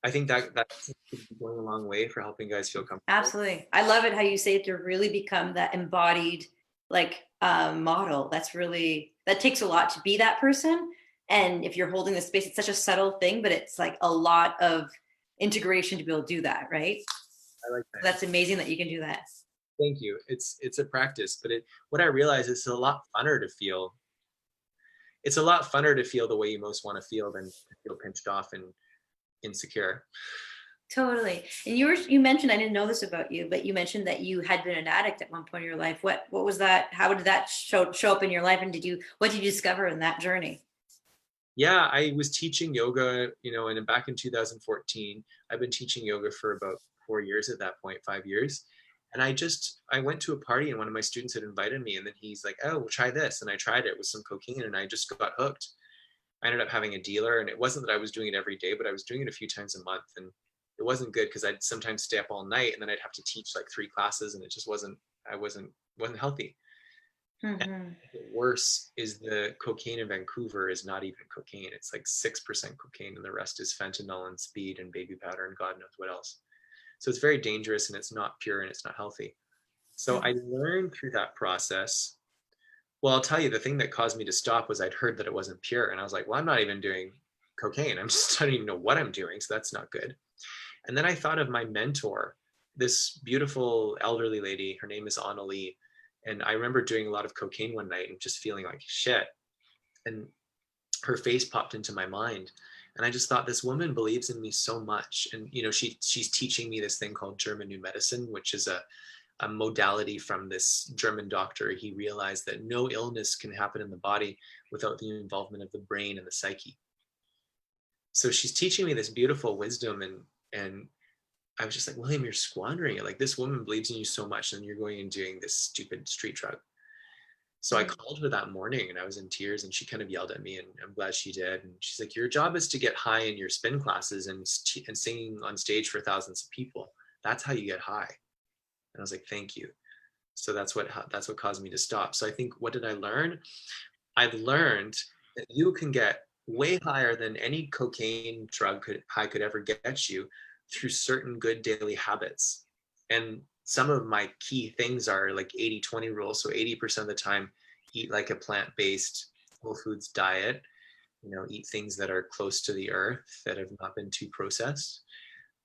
I think that's going a long way for helping guys feel comfortable. Absolutely. I love it how you say to really become that embodied like model. That takes a lot to be that person. And if you're holding the space, it's such a subtle thing, but it's like a lot of integration to be able to do that, right? I like that. That's amazing that you can do that. Thank you. It's a practice, but what I realize is it's a lot funner to feel. It's a lot funner to feel the way you most want to feel than to feel pinched off and insecure. Totally. And you mentioned, I didn't know this about you, but you mentioned that you had been an addict at one point in your life. What was that? How did that show up in your life? And what did you discover in that journey? Yeah, I was teaching yoga, and back in 2014, I've been teaching yoga for about 4 years at that point, 5 years. And I went to a party and one of my students had invited me, and then he's like, oh, well, try this. And I tried it with some cocaine and I just got hooked. I ended up having a dealer, and it wasn't that I was doing it every day, but I was doing it a few times a month. And it wasn't good because I'd sometimes stay up all night and then I'd have to teach like 3 classes, and it just wasn't healthy. And worse is the cocaine in Vancouver is not even cocaine. It's like 6% cocaine, and the rest is fentanyl and speed and baby powder and God knows what else. So it's very dangerous, and it's not pure, and it's not healthy. So I learned through that process. Well, I'll tell you, the thing that caused me to stop was I'd heard that it wasn't pure. And I was like, well, I'm not even doing cocaine. I don't even know what I'm doing. So that's not good. And then I thought of my mentor, this beautiful elderly lady. Her name is Anna Lee. And I remember doing a lot of cocaine one night and just feeling like shit. And her face popped into my mind. And I just thought, this woman believes in me so much. And, she's teaching me this thing called German New Medicine, which is a modality from this German doctor. He realized that no illness can happen in the body without the involvement of the brain and the psyche. So she's teaching me this beautiful wisdom, and I was just like, William, you're squandering it. Like, this woman believes in you so much, and you're going and doing this stupid street drug. So I called her that morning and I was in tears, and she kind of yelled at me, and I'm glad she did. And she's like, your job is to get high in your spin classes and singing on stage for thousands of people. That's how you get high. And I was like, thank you. So that's what caused me to stop. So I think, what did I learn? I've learned that you can get way higher than any cocaine drug could ever get you through certain good daily habits. And some of my key things are like 80-20 rule. So 80% of the time, eat like a plant-based whole foods diet, eat things that are close to the earth, that have not been too processed.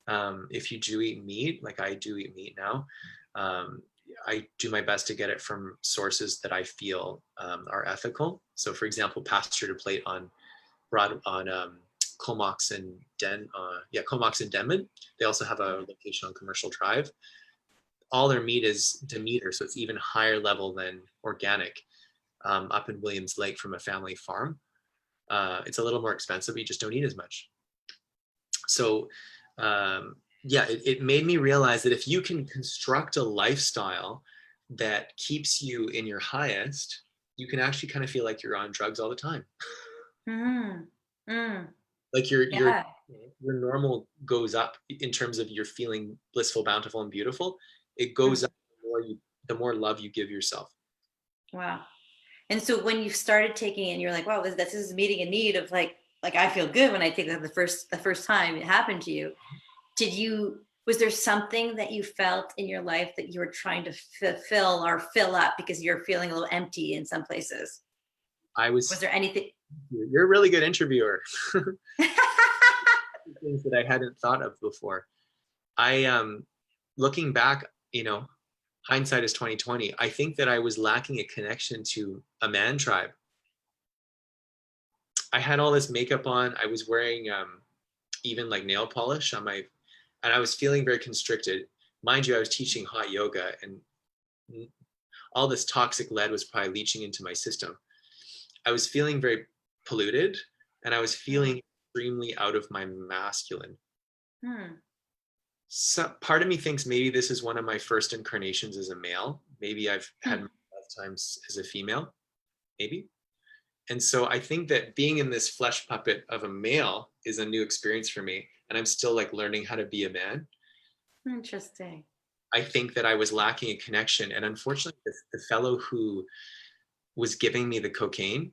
If you do eat meat, like I do eat meat now, I do my best to get it from sources that I feel are ethical. So, for example, Pasture to Plate on Comox and Comox and Denman. They also have a location on Commercial Drive. All their meat is Demeter, so it's even higher level than organic, up in Williams Lake from a family farm. It's a little more expensive, but you just don't eat as much. So yeah, it made me realize that if you can construct a lifestyle that keeps you in your highest, you can actually kind of feel like you're on drugs all the time. Mm, mm, Like yeah. your normal goes up in terms of you're feeling blissful, bountiful, and beautiful. It goes Mm, up the more love you give yourself. wow. And so when you started taking it and you're like, wow, this is meeting a need of like I feel good when I take that the first time it happened to you. Was there something that you felt in your life that you were trying to fulfill or fill up because you're feeling a little empty in some places? I Was was, there anything? you're a really good interviewer. Things that I hadn't thought of before. I looking back, hindsight is 2020. I think that I was lacking a connection to a man tribe. I had all this makeup on. I was wearing even like nail polish on my, and I was feeling very constricted. Mind you, I was teaching hot yoga, and all this toxic lead was probably leaching into my system. I was feeling very polluted, and I was feeling extremely out of my masculine. Hmm. So part of me thinks maybe this is one of my first incarnations as a male. Maybe I've had Hmm. my lifetimes as a female, maybe. And so I think that being in this flesh puppet of a male is a new experience for me. And I'm still like learning how to be a man. Interesting. I think that I was lacking a connection. And unfortunately, the fellow who was giving me the cocaine,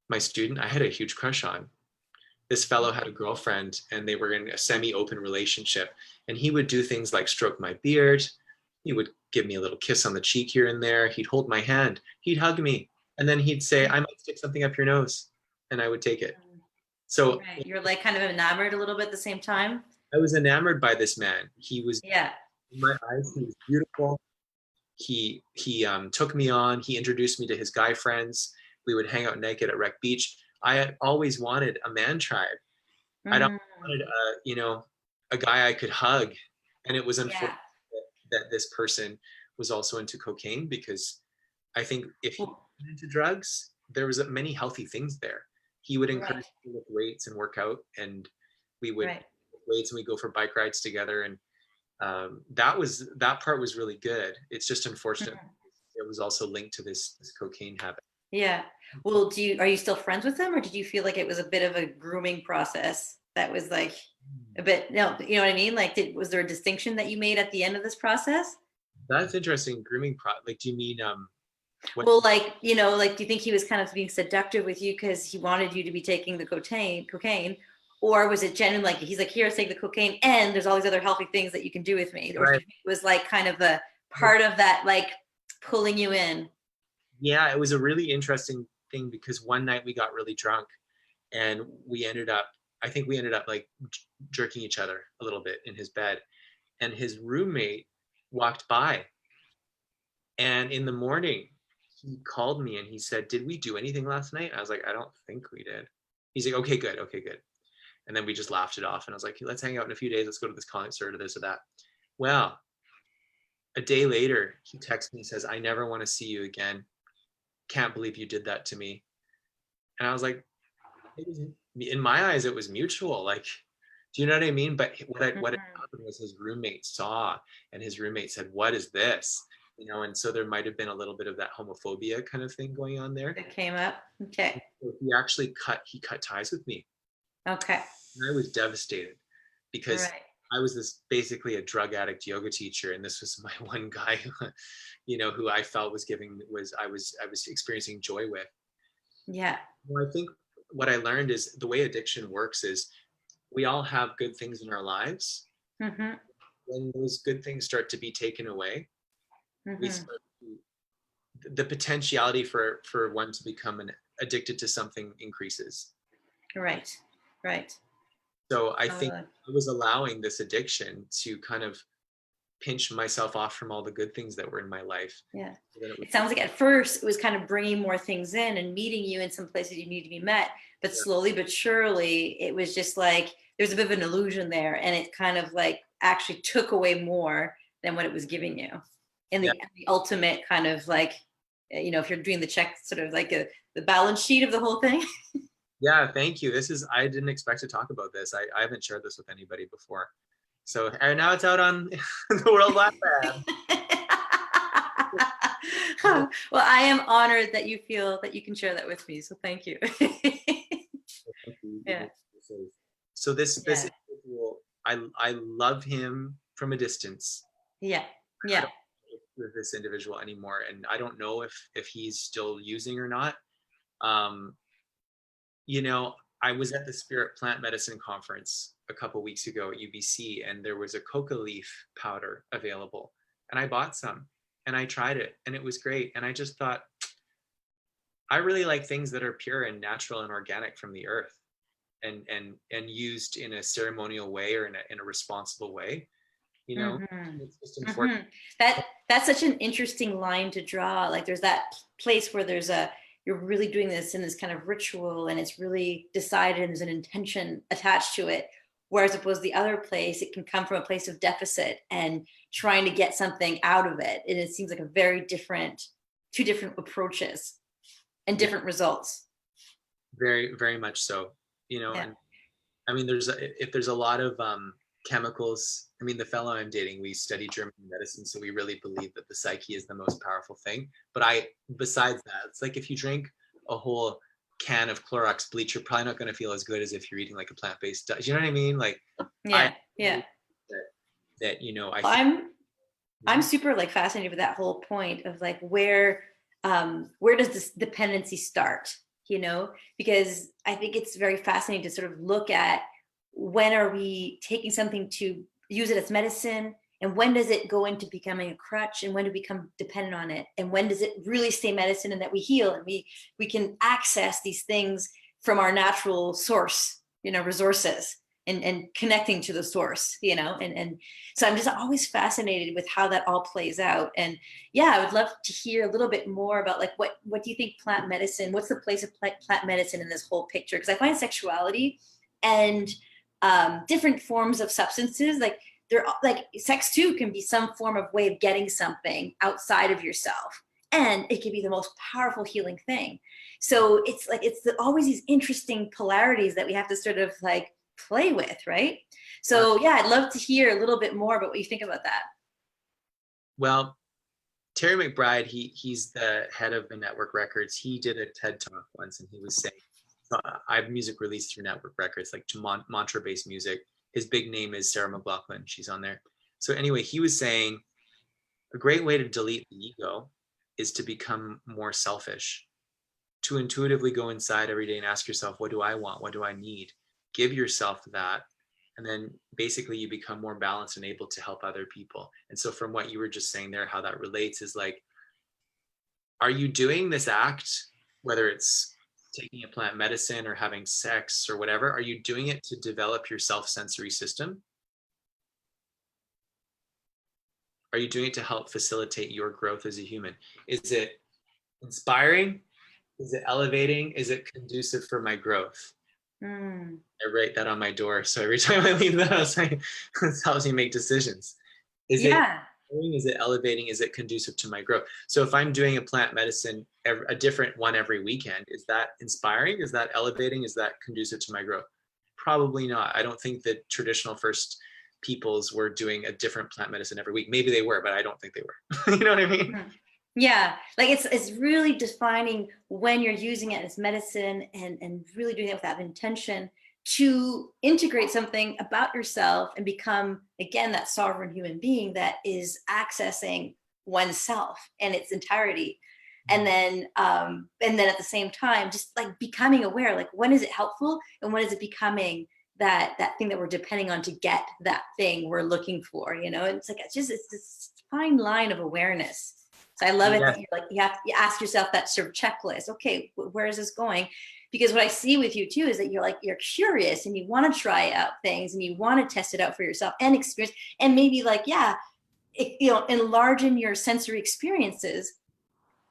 my student, I had a huge crush on. This fellow had a girlfriend and they were in a semi-open relationship. And he would do things like stroke my beard. He would give me a little kiss on the cheek here and there. He'd hold my hand. He'd hug me. And then he'd say, I might stick something up your nose. And I would take it. So Right. You're like kind of enamored a little bit at the same time. I was enamored by this man. He was, Yeah. in my eyes, he was beautiful. He took me on. He introduced me to his guy friends. We would hang out naked at Wreck Beach. I had always wanted a man tribe. I'd always Mm, wanted a guy I could hug. And it was yeah. unfortunate that this person was also into cocaine, because I think if he Well, was into drugs, there was many healthy things there. He would encourage right. me with weights and work out, and we would Right. weights and we go for bike rides together. And that part was really good. It's just unfortunate Mhm. it was also linked to this cocaine habit. Yeah. Well, are you still friends with them, or did you feel like it was a bit of a grooming process that was like a bit, no, you know what I mean? Like, was there a distinction that you made at the end of this process? That's interesting. Like, do you mean what? Well, like, like, do you think he was kind of being seductive with you because he wanted you to be taking the cocaine, or was it genuine? Like, he's like, here, take the cocaine, and there's all these other healthy things that you can do with me, or do Right. you think it was like kind of a part of that, like pulling you in? Yeah, it was a really interesting thing, because one night we got really drunk and I think we ended up like jerking each other a little bit in his bed, and his roommate walked by, and in the morning he called me and he said, did we do anything last night? I was like, I don't think we did. He's like, okay, good, okay, good. And then we just laughed it off, and I was like, let's hang out in a few days, let's go to this concert or this or that. Well, a day later he texts me and says, I never want to see you again, can't believe you did that to me. And I was like, in my eyes it was mutual. Like, do you know what I mean? But what had Mhm. happened was his roommate saw, and his roommate said, what is this? And so there might have been a little bit of that homophobia kind of thing going on there. That came up. Okay. So he cut ties with me, Okay. and I was devastated, All because right. I was this basically a drug addict yoga teacher, and this was my one guy who I felt I was experiencing joy with. Yeah. Well, I think what I learned is the way addiction works is we all have good things in our lives. Mm-hmm. When those good things start to be taken away, we Mm-hmm. start the potentiality for one to become addicted to something increases. Right. Right. So I think Uh, I was allowing this addiction to kind of pinch myself off from all the good things that were in my life. yeah. So that it It would, sounds like at first it was kind of bringing more things in and meeting you in some places you need to be met, but yeah, slowly but surely it was just like there's a bit of an illusion there, and it kind of like actually took away more than what it was giving you. In yeah, the ultimate kind of like, if you're doing the check, sort of like the balance sheet of the whole thing. yeah. Thank you. I didn't expect to talk about this. I haven't shared this with anybody before. So and now it's out on the World Wide Web. Well, I am honored that you feel that you can share that with me. So thank you. Yeah. So this Yeah. individual, I love him from a distance. Yeah. I Yeah. don't know with this individual anymore, and I don't know if he's still using or not. You know, I was at the Spirit Plant Medicine Conference a couple weeks ago at UBC, and there was a coca leaf powder available, and I bought some and I tried it, and it was great. And I just thought, I really like things that are pure and natural and organic from the earth, and used in a ceremonial way or in a responsible way. You know, Mhm. it's just important. That's such an interesting line to draw. Like there's that place where you're really doing this in this kind of ritual and it's really decided and there's an intention attached to it. Whereas opposed to the other place, it can come from a place of deficit and trying to get something out of it. And it seems like a very different, two different approaches and Yeah, different results. very, very much so. You know, Yeah. and I mean, if there's a lot of chemicals. I mean, the fellow I'm dating, we study German medicine, so we really believe that the psyche is the most powerful thing. But besides that, it's like if you drink a whole can of Clorox bleach, you're probably not going to feel as good as if you're eating like a plant-based diet. You know what I mean? Like, I Yeah. Yeah. that you know, I Well, think. I'm super like fascinated with that whole point of like where does this dependency start, you know, because I think it's very fascinating to sort of look at when are we taking something to use it as medicine, and when does it go into becoming a crutch, and when do we become dependent on it, and when does it really stay medicine and that we heal and we can access these things from our natural source, you know, resources, and connecting to the source, you know, and so I'm just always fascinated with how that all plays out. And yeah, I would love to hear a little bit more about like what do you think plant medicine, what's the place of plant medicine in this whole picture? Because I find sexuality and different forms of substances, like they're like sex too can be some form of way of getting something outside of yourself, and it can be the most powerful healing thing. So it's like always these interesting polarities that we have to sort of like play with, right? So yeah, I'd love to hear a little bit more about what you think about that. Well, Terry McBride, he's the head of the Network Records. He did a TED talk once, and he was saying, I have music released through Network Records, like mantra-based music. His big name is Sarah McLachlan. She's on there. So anyway, he was saying a great way to delete the ego is to become more selfish, to intuitively go inside every day and ask yourself, what do I want? What do I need? Give yourself that. And then basically you become more balanced and able to help other people. And so from what you were just saying there, how that relates is like, are you doing this act, whether it's taking a plant medicine or having sex or whatever, are you doing it to develop your self-sensory system? Are you doing it to help facilitate your growth as a human? Is it inspiring? Is it elevating? Is it conducive for my growth? Mm. I write that on my door. So every time I leave the house, it helps me make decisions. Is it Yeah. is it elevating? Is it conducive to my growth? So if I'm doing a plant medicine, a different one every weekend, is that inspiring? Is that elevating? Is that conducive to my growth? Probably not. I don't think that traditional first peoples were doing a different plant medicine every week. Maybe they were, but I don't think they were. You know what I mean? Yeah, like it's really defining when you're using it as medicine, and really doing it with that intention to integrate something about yourself and become again that sovereign human being that is accessing oneself and its entirety. And then at the same time just like becoming aware, like when is it helpful and when is it becoming that thing that we're depending on to get that thing we're looking for, you know. And it's like it's this fine line of awareness. So I love it Yeah. that you're like, you ask yourself that sort of checklist. Okay, where is this going? Because what I see with you too is that you're curious and you want to try out things and you want to test it out for yourself and experience, and maybe like, yeah, enlarging your sensory experiences.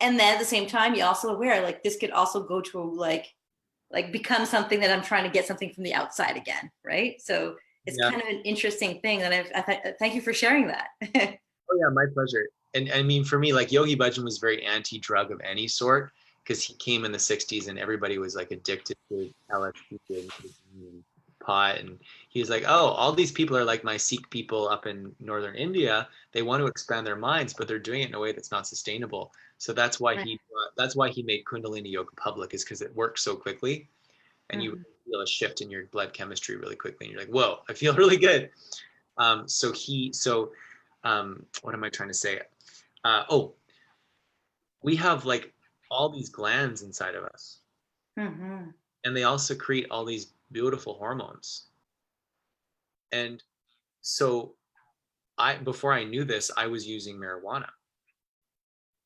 And then at the same time, you're also aware, like this could also go to like become something that I'm trying to get something from the outside again, right? So it's Yeah. kind of an interesting thing that thank you for sharing that. Oh yeah, my pleasure. And I mean, for me, like Yogi Bhajan was very anti-drug of any sort because he came in the 60s and everybody was like addicted to LSD and pot, and he was like, oh, all these people are like my Sikh people up in northern India. They want to expand their minds, but they're doing it in a way that's not sustainable. So that's why he made Kundalini yoga public, is because it works so quickly, and you feel a shift in your blood chemistry really quickly, and you're like, whoa, I feel really good. What am I trying to say? We have like all these glands inside of us, and they all secrete all these beautiful hormones. And so before I knew this, I was using marijuana,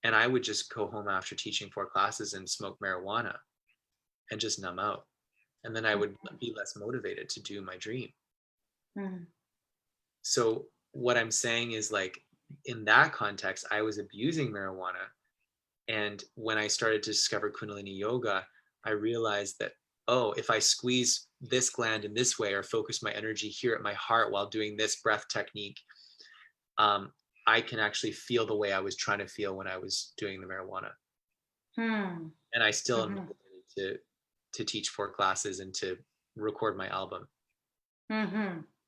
and I would just go home after teaching 4 classes and smoke marijuana and just numb out. And then I would be less motivated to do my dream. So what I'm saying is, like, in that context, I was abusing marijuana. And when I started to discover Kundalini yoga, I realized that, oh, if I squeeze this gland in this way or focus my energy here at my heart while doing this breath technique, I can actually feel the way I was trying to feel when I was doing the marijuana. And I still am motivated to teach 4 classes and to record my album.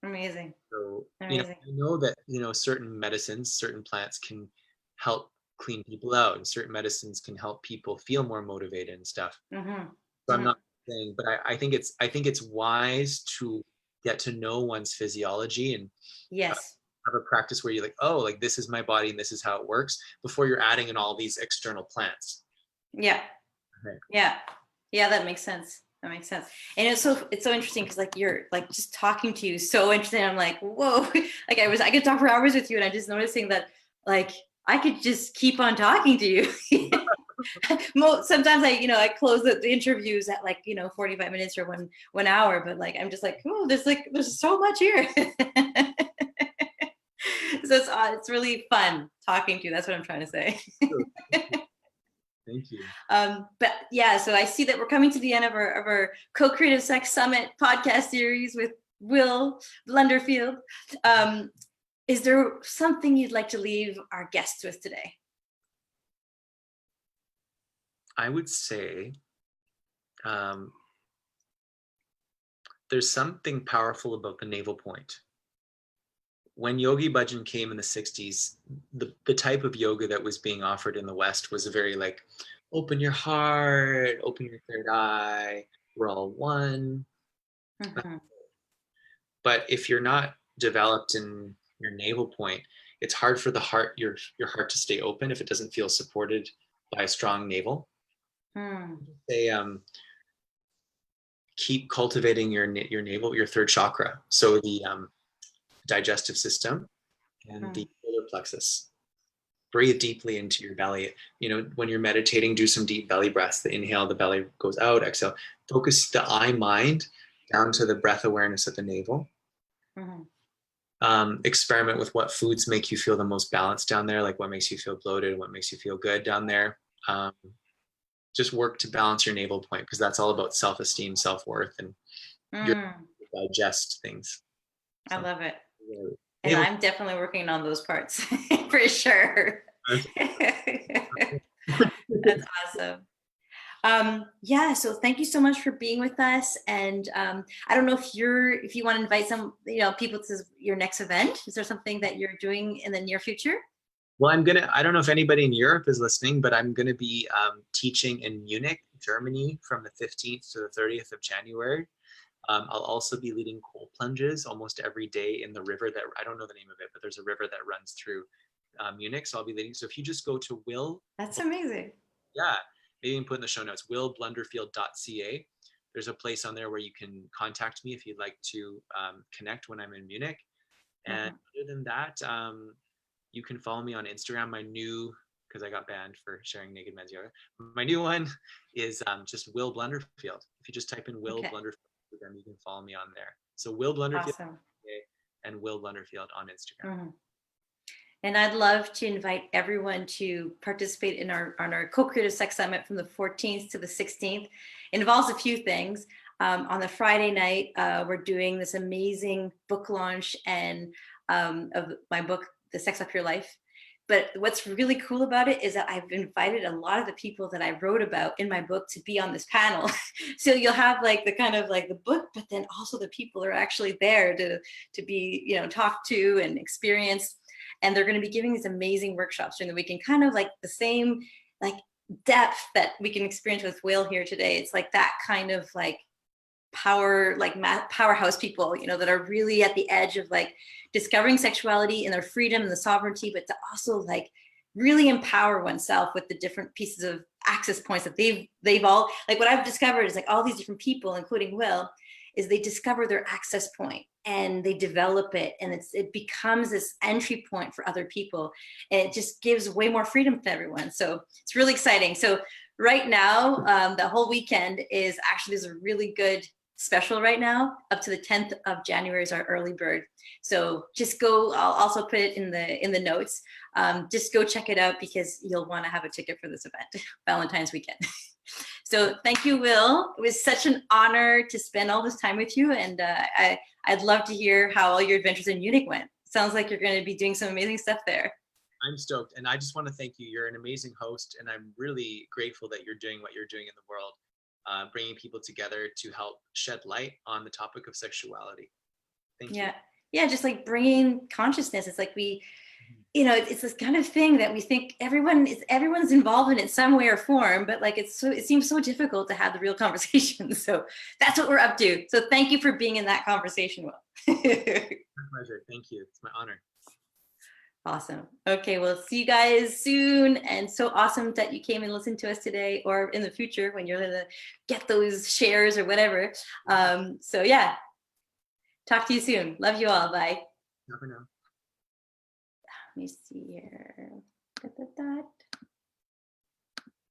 Amazing. So, Amazing. I know that, certain medicines, certain plants can help clean people out, and certain medicines can help people feel more motivated and stuff. So I'm not saying, but I think it's wise to get to know one's physiology and have a practice where you're like, oh, like, this is my body and this is how it works, before you're adding in all these external plants. Yeah. That makes sense. And it's so interesting, because like, you're like, just talking to you, so interesting. I'm like, whoa, like I could talk for hours with you, and I'm just noticing that, like, I could just keep on talking to you. Sometimes I close the interviews at 45 minutes or 1 hour, but like, I'm just like, oh, there's so much here. So it's really fun talking to you. That's what I'm trying to say. Thank you. But yeah, so I see that we're coming to the end of our Co-Creative Sex Summit podcast series with Will Blunderfield. Is there something you'd like to leave our guests with today? I would say there's something powerful about the navel point. When Yogi Bhajan came in the 60s, the type of yoga that was being offered in the West was a very, like, open your heart, open your third eye, we're all one. But if you're not developed in your navel point, it's hard for the heart, your heart, to stay open if it doesn't feel supported by a strong navel. They keep cultivating your navel, your third chakra. So the digestive system and the solar plexus. Breathe deeply into your belly. When you're meditating, do some deep belly breaths. The inhale, the belly goes out, exhale. Focus the eye mind down to the breath awareness at the navel. Experiment with what foods make you feel the most balanced down there, like what makes you feel bloated, what makes you feel good down there. Just work to balance your navel point, because that's all about self-esteem, self-worth, and your digest things. I love it. And I'm definitely working on those parts for sure. That's awesome. So thank you so much for being with us. And I don't know if you want to invite some people to your next event. Is there something that you're doing in the near future? Well, I don't know if anybody in Europe is listening, but I'm going to be teaching in Munich, Germany, from the 15th to the 30th of January. I'll also be leading cold plunges almost every day in the river that, I don't know the name of it, but there's a river that runs through Munich. So I'll be leading. So if you just go to That's amazing. Yeah. Maybe you can put in the show notes, willblunderfield.ca. There's a place on there where you can contact me if you'd like to connect when I'm in Munich. And other than that, you can follow me on Instagram. Because I got banned for sharing naked men's yoga. My new one is just Will Blunderfield. If you just type in Will Blunderfield, then you can follow me on there. So Will Blunderfield and Will Blunderfield on Instagram. And I'd love to invite everyone to participate in our Co-Creative Sex Summit from the 14th to the 16th. It involves a few things. On the Friday night, we're doing this amazing book launch of my book, The Sex of Your Life. But what's really cool about it is that I've invited a lot of the people that I wrote about in my book to be on this panel. So you'll have like the kind of like the book, but then also the people are actually there to be, you know, talked to and experienced. And they're going to be giving these amazing workshops during the weekend, kind of like the same like depth that we can experience with Will here today. It's like that kind of like power, like powerhouse people, you know, that are really at the edge of like discovering sexuality and their freedom and the sovereignty, but to also like really empower oneself with the different pieces of access points that they've all, like what I've discovered is like all these different people, including Will, is they discover their access point and they develop it, and it becomes this entry point for other people, and it just gives way more freedom to everyone. So it's really exciting. So right now, the whole weekend is actually, there's a really good special right now. Up to the 10th of January is our early bird. So just go, I'll also put it in the notes. Just go check it out because you'll want to have a ticket for this event, Valentine's weekend. So thank you, Will. It was such an honor to spend all this time with you. And I'd love to hear how all your adventures in Munich went. Sounds like you're going to be doing some amazing stuff there. I'm stoked. And I just want to thank you. You're an amazing host. And I'm really grateful that you're doing what you're doing in the world, bringing people together to help shed light on the topic of sexuality. Thank you. Yeah, just like bringing consciousness. It's like you know, it's this kind of thing that we think everyone's involved in it some way or form, but like it seems so difficult to have the real conversation. So that's what we're up to. So thank you for being in that conversation, Will. My pleasure. Thank you. It's my honor. Awesome. Okay, we'll see you guys soon. And so awesome that you came and listened to us today, or in the future when you're gonna get those shares or whatever. So yeah, talk to you soon. Love you all. Bye. Never know. Let me see here.